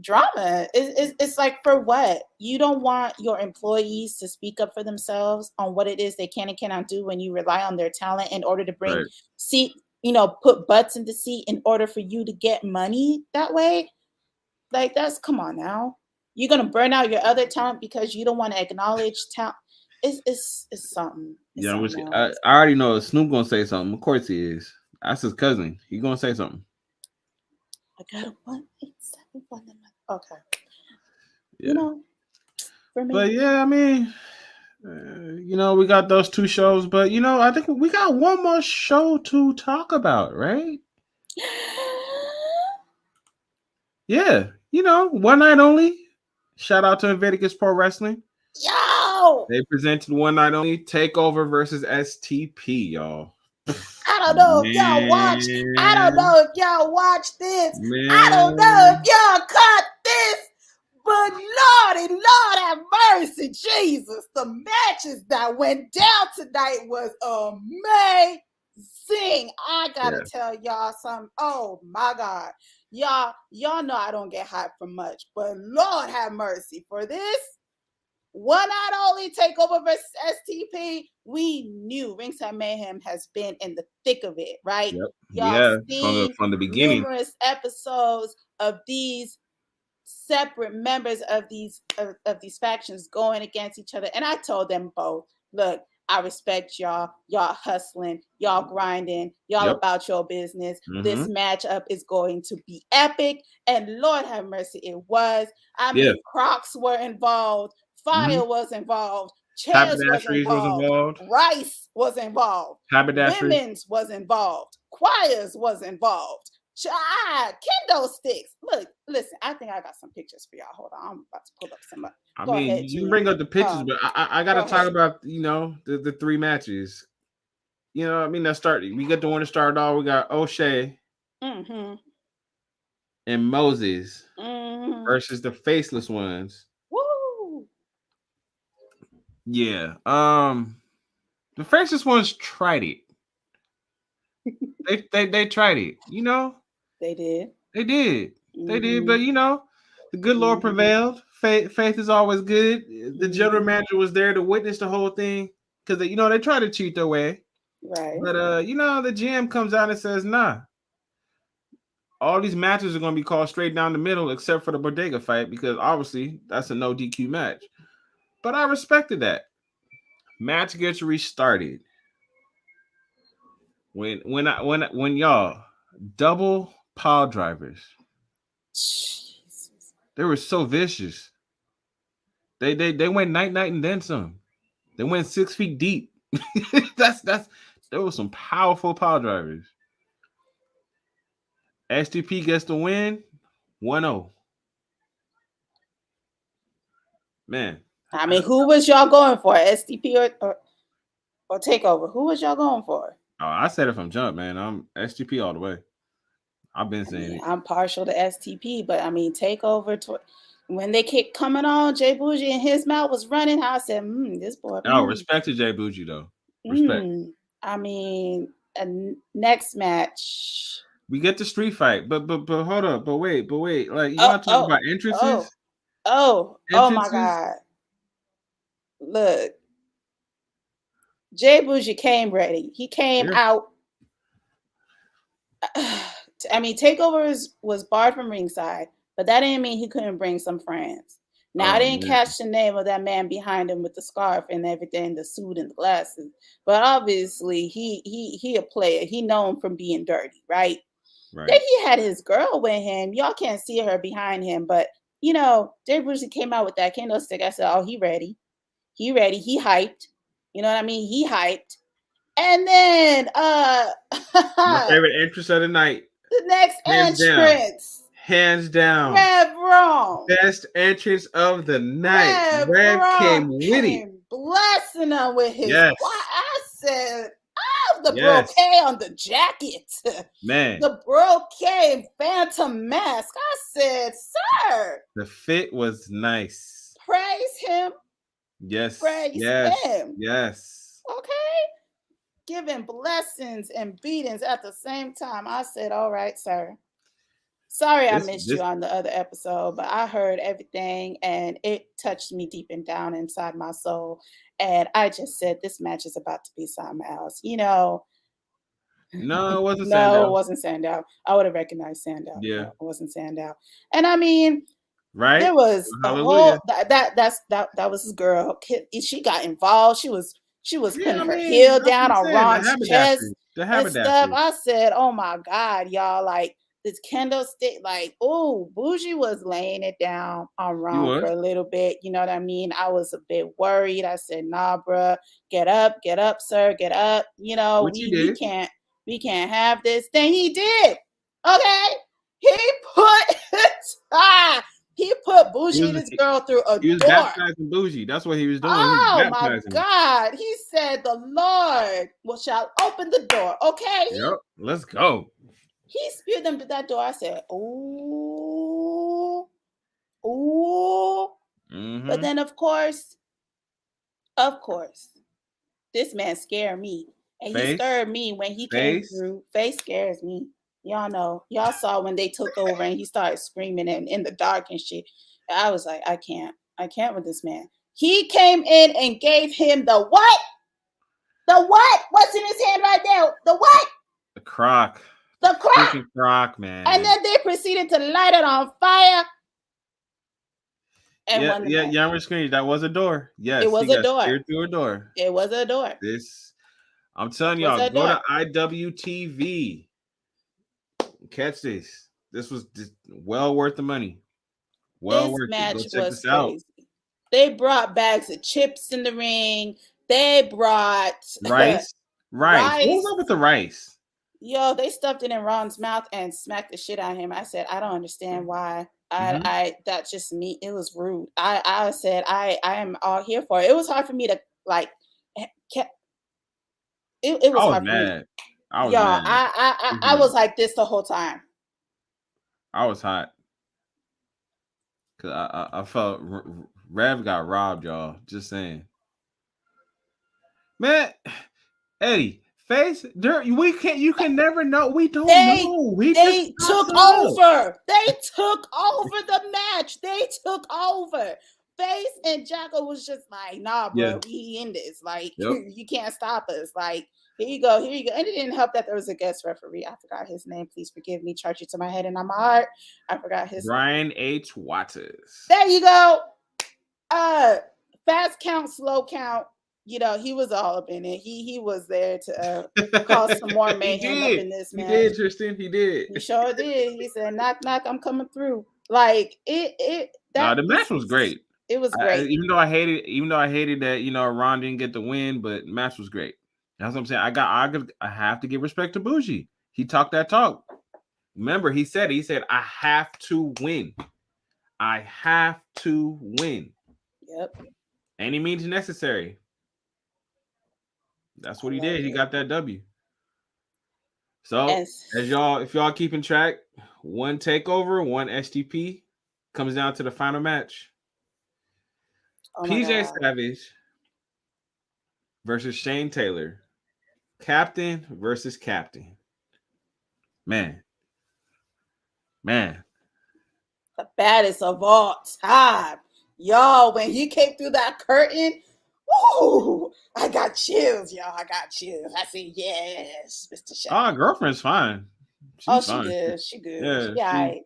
drama. It's like, for what? You don't want your employees to speak up for themselves on what it is they can and cannot do when you rely on their talent in order to bring put butts in the seat in order for you to get money that way. Like, come on now. You're gonna burn out your other talent because you don't want to acknowledge talent. It's something. I already know Snoop gonna say something. Of course he is. That's his cousin. He gonna say something. I got a 187 in my. Okay. Yeah. For me. But yeah, I mean, we got those 2 shows, but I think we got one more show to talk about, right? Yeah, one night only. Shout out to Leviticus Pro Wrestling. Yo! They presented one night only Takeover versus STP, y'all. I don't know if y'all watched. I don't know if y'all watched this. Man. I don't know if y'all caught this. But Lord have mercy, Jesus. The matches that went down tonight was amazing. I gotta tell y'all something. Oh my God. Y'all know I don't get hyped for much, but Lord have mercy for this. One night only Takeover versus STP. We knew Ringside Mayhem has been in the thick of it, right? Yep. Y'all seen from the beginning numerous episodes of these separate members of these factions going against each other, and I told them both, look, I respect y'all hustling, y'all grinding, y'all about your business. This matchup is going to be epic, and Lord have mercy, it was. I mean, Crocs were involved, fire was involved, chairs was involved, rice was involved, women's was involved, choirs was involved, kendo sticks. Look, listen, I think I got some pictures for y'all. Hold on, I'm about to pull up some. Go ahead, you bring up the pictures, but I gotta talk about the 3 matches. That started. We got the one that started off. We got O'Shea and Moses versus the faceless ones. Woo! Yeah. The faceless ones tried it. they tried it. They did. They did. They did. But the good Lord prevailed. Faith is always good. The general manager was there to witness the whole thing, because they try to cheat their way. Right. But the GM comes out and says, nah. All these matches are going to be called straight down the middle, except for the Bodega fight, because obviously that's a no DQ match. But I respected that. Match gets restarted. When y'all double pile drivers. Jesus. They were so vicious. They went night and then some. They went 6 feet deep. There was some powerful pile drivers. STP gets the win, 1-0. Man. I mean, who was y'all going for? STP or Takeover? Who was y'all going for? Oh, I said it from jump, man. I'm STP all the way. I've been saying it. I'm partial to STP, but I mean, Takeover. when they kept coming on, Jay Bougie and his mouth was running. I said, this boy. Oh, respect to Jay Bougie though. Respect. I mean, next match. We get the street fight, but hold up, but wait. Like, you want to talk about entrances? Oh my God! Look, Jay Bougie came ready. He came out. I mean, Takeover was barred from ringside, but that didn't mean he couldn't bring some friends. Now, I didn't catch the name of that man behind him with the scarf and everything, the suit and the glasses. But obviously, he a player. He known from being dirty, right? Then he had his girl with him. Y'all can't see her behind him, but you know, Jay Bougie came out with that candlestick. I said, "Oh, he ready. He ready. He hyped. You know what I mean? He hyped." And then, my favorite entrance of the night. The next entrance. Hands down. Rev Wrong. Best entrance of the night. Rev came witty. Blessing her with his. Yes. I said, the brocade on the jacket. Man. The brocade phantom mask. I said, sir. The fit was nice. Praise him. Yes. Praise him. Yes. Okay. Giving blessings and beatings at the same time. I said, all right, sir. Sorry I missed you on the other episode, but I heard everything and it touched me deep and down inside my soul. And I just said, this match is about to be something else. You know. No, it wasn't Sandow. No, it wasn't Sandow. I would have recognized Sandow. Yeah. It wasn't Sandow. And I mean, right? There was a whole that was his girl. She got involved. She was putting her heel down on Ron's chest and stuff. I said, oh my God, y'all, like this candlestick, like, oh, Bougie was laying it down on Ron for a little bit. You know what I mean? I was a bit worried. I said, nah, bruh, get up, sir, get up. You know, we can't have this. Then he did. Okay. He put Bougie and his girl through a door. He was baptizing Bougie. That's what he was doing. Oh my God. He said, the Lord shall open the door. Okay. Yep. Let's go. He spewed them to that door. I said, ooh. Mm-hmm. But then of course, this man scared me. And he scared me when he came through. Face scares me. Y'all know. Y'all saw when they took over and he started screaming and in the dark and shit. I was like, I can't with this man. He came in and gave him the what? The what? What's in his hand right there? The what? The crock. The crock. Freaking crock, man. And then they proceeded to light it on fire. And Yammer screamed. That was a door. Yes, it was a door. Through a door. It was a door. I'm telling y'all, go to IWTV. Catch this. This was just well worth the money. Well worth it. Go check this out. They brought bags of chips in the ring. They brought rice. What was up with the rice? Yo, they stuffed it in Ron's mouth and smacked the shit out of him. I said, I don't understand why. That's just me. It was rude. I said, I am all here for it. It was hard for me to like. It was hard for me. I was mad. I was like this the whole time. I was hot. Cause I felt Rev got robbed, y'all. Just saying. Man, Eddie, face dirt. You can never know. We don't know. They took over. They took over the match. They took over. Face and Jocko was just like, nah, bro, we in this. Like, you can't stop us. Like, here you go. And it didn't help that there was a guest referee. I forgot his name. Please forgive me. Charge it to my head and not my heart. I forgot his Brian name. H. Waters. There you go. Fast count, slow count. You know, he was all up in it. He was there to cause some more mayhem up in this match. He did, Tristan. He did. He sure did. He said, knock, knock, I'm coming through. Like, the match was great. It was great. Even though I hated that, you know, Ron didn't get the win, but the match was great. That's what I'm saying. I have to give respect to Bougie. He talked that talk. Remember, he said, I have to win. I have to win. Yep. Any means necessary. That's what he did. He got that W. So, if y'all keeping track, one takeover, one STP, Comes down to the final match. Oh my PJ God. Savage versus Shane Taylor. Captain versus captain. Man. The baddest of all time. Y'all, when he came through that curtain, ooh, I got chills, y'all. I got chills. I said, yes, Mr. Shane. Oh, girlfriend's fine. She's fine. good. She good. Yeah, She all right.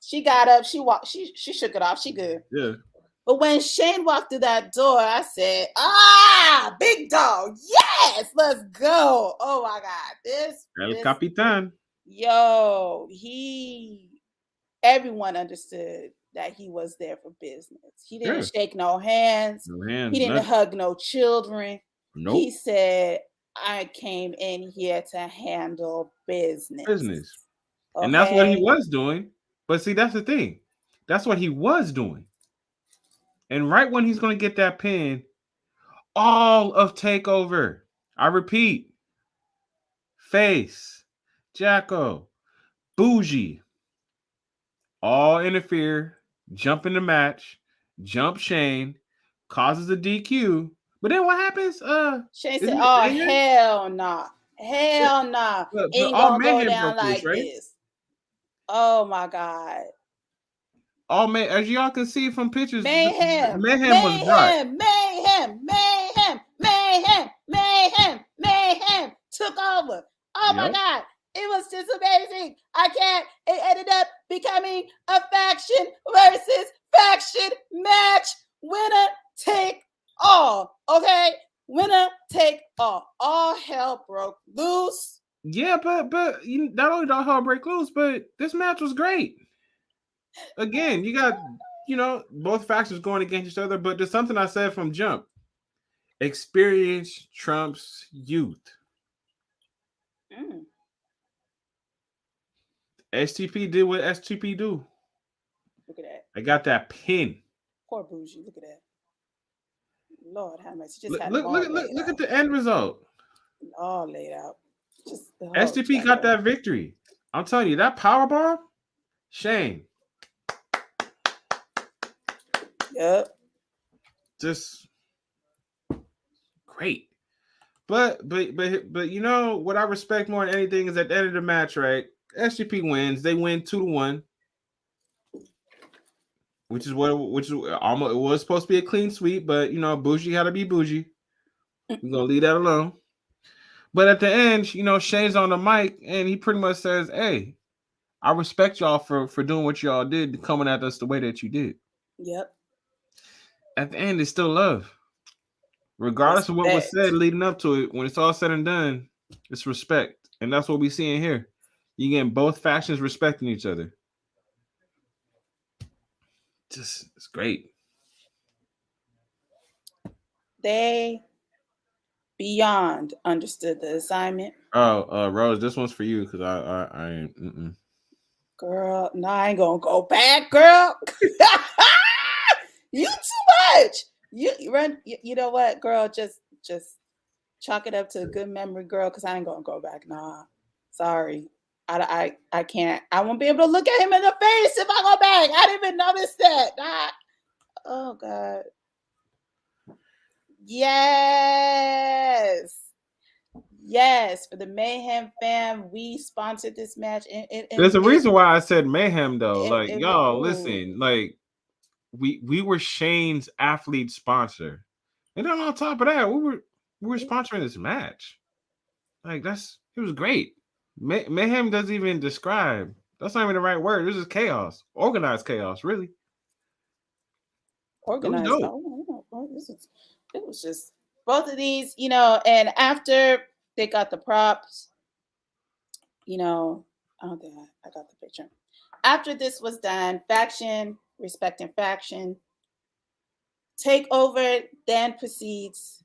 She got up. She walked. She shook it off. She good. Yeah. But when Shane walked through that door, I said, big dog. Yes, let's go. Oh my God. This Capitan. Yo, everyone understood that he was there for business. He didn't shake no hands. He didn't hug no children. Nope. He said, I came in here to handle business. Okay? And that's what he was doing. But see, that's the thing. That's what he was doing. And right when he's going to get that pin, all of TakeOver, I repeat, Face, Jacko, Bougie, all interfere, jump in the match, jump Shane, causes a DQ. But then what happens? Shane said, "Oh hell nah, hell nah, ain't gonna go down like this." Oh my God! Oh man, as y'all can see from pictures, Mayhem was right. Mayhem took over. Oh my God! It was just amazing. It ended up becoming a faction versus faction match. Winner take all. Okay, winner take all. All hell broke loose. Yeah, but not only did all hell break loose, but this match was great. Again, you got both factions going against each other, but there's something I said from jump. Experience trumps youth. STP did what STP do. Look at that. I got that pin. Poor Bougie. Look at that. Lord, how much? Look at the end result. All laid out. STP got that victory. I'm telling you, that powerbomb, Shane. Yep. Just great. But you know what I respect more than anything is at the end of the match, right? SGP wins. They win 2-1, which is almost it was supposed to be a clean sweep, but Bougie had to be Bougie. We're gonna leave that alone. But at the end, Shane's on the mic and he pretty much says, "Hey, I respect y'all for doing what y'all did, coming at us the way that you did." Yep. At the end, it's still love. Regardless of what was said leading up to it, when it's all said and done, it's respect. And that's what we're seeing here. You getting both factions respecting each other. It's great. They beyond understood the assignment. Oh, Rose, this one's for you because I ain't. Girl, no, I ain't gonna go back, girl. You too much. You run. You know what, girl? Just chalk it up to a good memory, girl. Because I ain't gonna go back. Nah, sorry. I can't. I won't be able to look at him in the face if I go back. I didn't even notice that. Nah. Oh God. Yes, for the Mayhem fam, we sponsored this match. There's a reason why I said Mayhem, though. Y'all, listen. Like, we were Shane's athlete sponsor, and then on top of that, we were sponsoring this match. Like, it was great. Mayhem doesn't even describe. That's not even the right word. This is chaos, organized chaos, really. Organized. It was just both of these, and after they got the props, I don't think I got the picture. After this was done, faction respecting faction. TakeOver then proceeds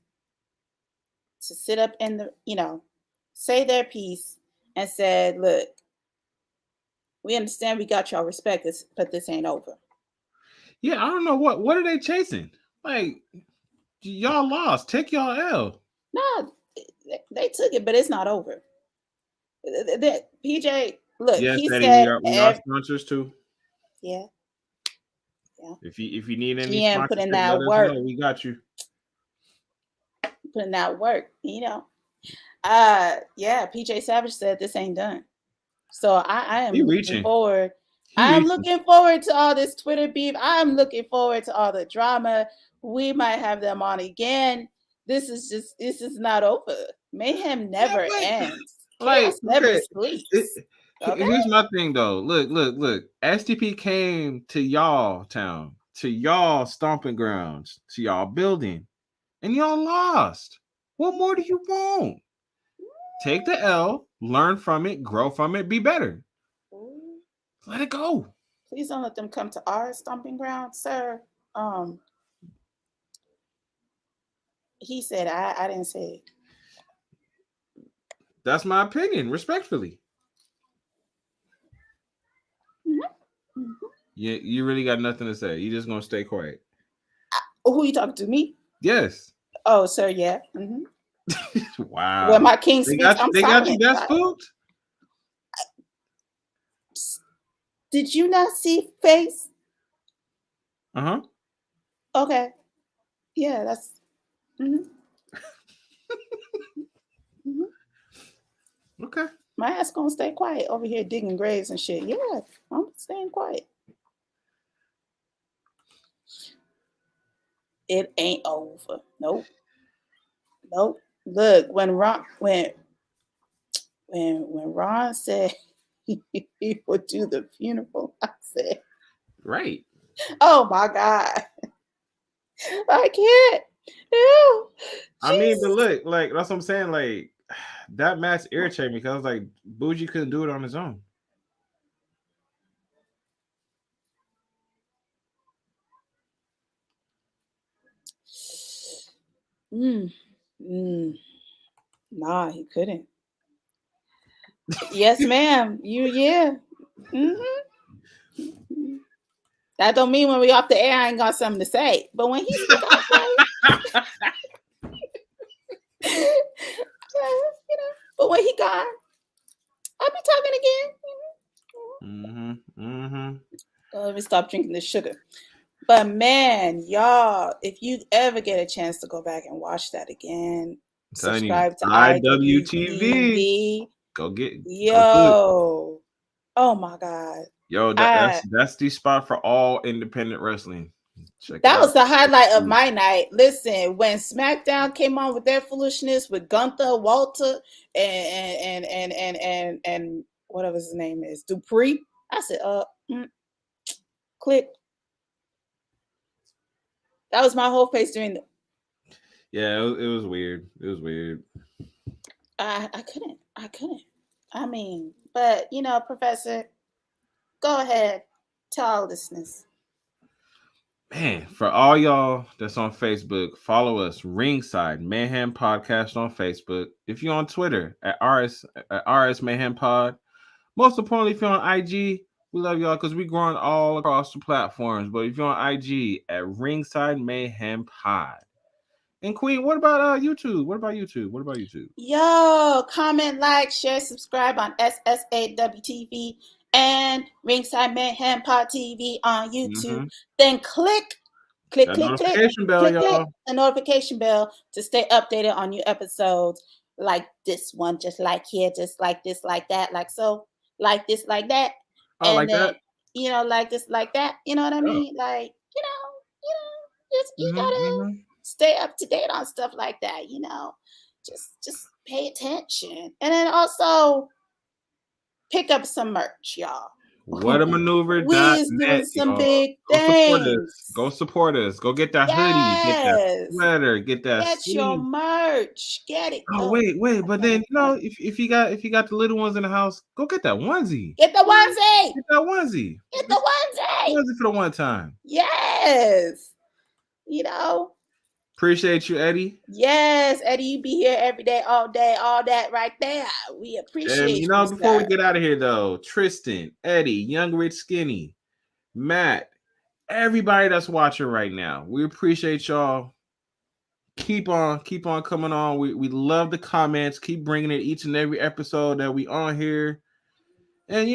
to sit up in the, say their piece and said, "Look, we understand we got y'all respect, but this ain't over." Yeah, I don't know what are they chasing? Like, y'all lost. Take y'all L. No, they took it, but it's not over. PJ, look, yes, he Eddie, said we are sponsors too. Yeah. Yeah. If you need any GM sponsorship, putting let that us work. know. We got you. Putting that work, Yeah, PJ Savage said this ain't done. So I am He looking reaching. forward. He I'm reaching. looking forward to all this Twitter beef. I'm looking forward to all the drama. We might have them on again. This is not over. Mayhem never ends. Chaos never okay. sleeps. Okay? Here's my thing though. Look. STP came to y'all town, to y'all stomping grounds, to y'all building, and y'all lost. What more do you want? Take the L, learn from it, grow from it, be better. Let it go. Please don't let them come to our stomping ground, sir. He said I didn't say it. That's my opinion, respectfully. Mm-hmm. Mm-hmm. You really got nothing to say. You just gonna stay quiet. Who you talking to? Me? Yes. Oh, sir, yeah. Mm-hmm. Wow. When my king speaks, They got you that spooked? Did you not see face? Uh-huh. Okay. Yeah, that's mm-hmm. Mm-hmm. Okay. My ass gonna stay quiet over here digging graves and shit. Yeah, I'm staying quiet. It ain't over. Nope. Look, when Ron said he would do the funeral, I said, right. Oh my God. I can't. Ew. I mean, but look, like that's what I'm saying. Like that match irritated me because I was like, Bougie couldn't do it on his own. Nah, he couldn't. Yes, ma'am. Yeah. Mm-hmm. That don't mean when we off the air, I ain't got something to say. But when he speak out, but when he gone, I'll be talking again. Let me stop drinking this sugar. But man, y'all, if you ever get a chance to go back and watch that again, subscribe to IWTV. Go get yo. Oh my God. Yo, that's the spot for all independent wrestling. That was the highlight of my night. Listen, when Smackdown came on with their foolishness with Gunther, Walter, and whatever his name is, Dupree, I said, click. That was my whole face during the. Yeah, it was weird. It was weird. I couldn't. I mean, but Professor, go ahead, tell our listeners. Man, for all y'all that's on Facebook, follow us, Ringside Mayhem Podcast on Facebook. If you're on Twitter at RS Mayhem Pod. Most importantly, if you're on IG, we love y'all because we're growing all across the platforms. But if you're on IG at Ringside Mayhem Pod. And Queen, what about YouTube? What about YouTube? Yo, comment, like, share, subscribe on SSAWTV and Ringside Mayhem Pod TV on YouTube. Then click the notification bell to stay updated on new episodes like this one, just like here, just like this, like that, like so, like this, like that. Oh, and like then, that? Like this, like that. You know what I mean? Like, just you gotta stay up to date on stuff like that, just pay attention. And then also pick up some merch, y'all. What a maneuver. We's doing some big things. Go support us. Go get that hoodie, get that sweater, get that your merch. Get it. Oh, wait, but then if you got the little ones in the house, go get that onesie. Get the onesie. Get the onesie for the one time. Yes. Appreciate you, Eddie. Yes, Eddie, you be here every day, all day, all that right there. We appreciate you. Before we get out of here, though, Tristan, Eddie, Young Rich Skinny, Matt, everybody that's watching right now, we appreciate y'all. Keep on coming on. We love the comments. Keep bringing it each and every episode that we on here. And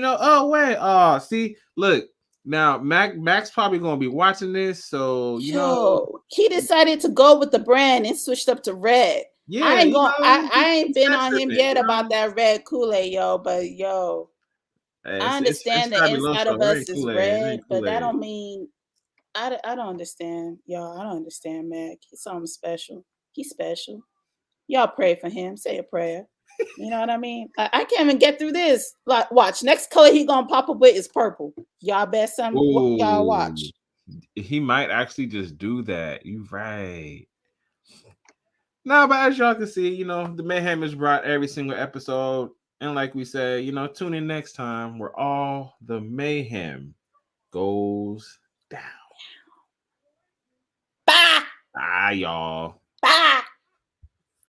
see, look, Now, Mac's probably gonna be watching this, so you know, he decided to go with the brand and switched up to red. yeah, I ain't you going. know, I ain't he's been on testing him it, yet you about know? that red Kool-Aid, yo. But yo, I It's understand the fabulous, inside of right? us is Kool-Aid, it red, ain't but that Kool-Aid. don't mean I don't understand, y'all. I don't understand Mac. He's something special. He's special. Y'all pray for him. Say a prayer. You know what I mean? I can't even get through this. Like, watch. Next color he gonna pop up with is purple. Y'all best y'all watch. Ooh, he might actually just do that. You right. No, but as y'all can see, you know, the mayhem is brought every single episode. And like we said, you know, tune in next time where all the mayhem goes down. Bye. Bye, y'all. Bye.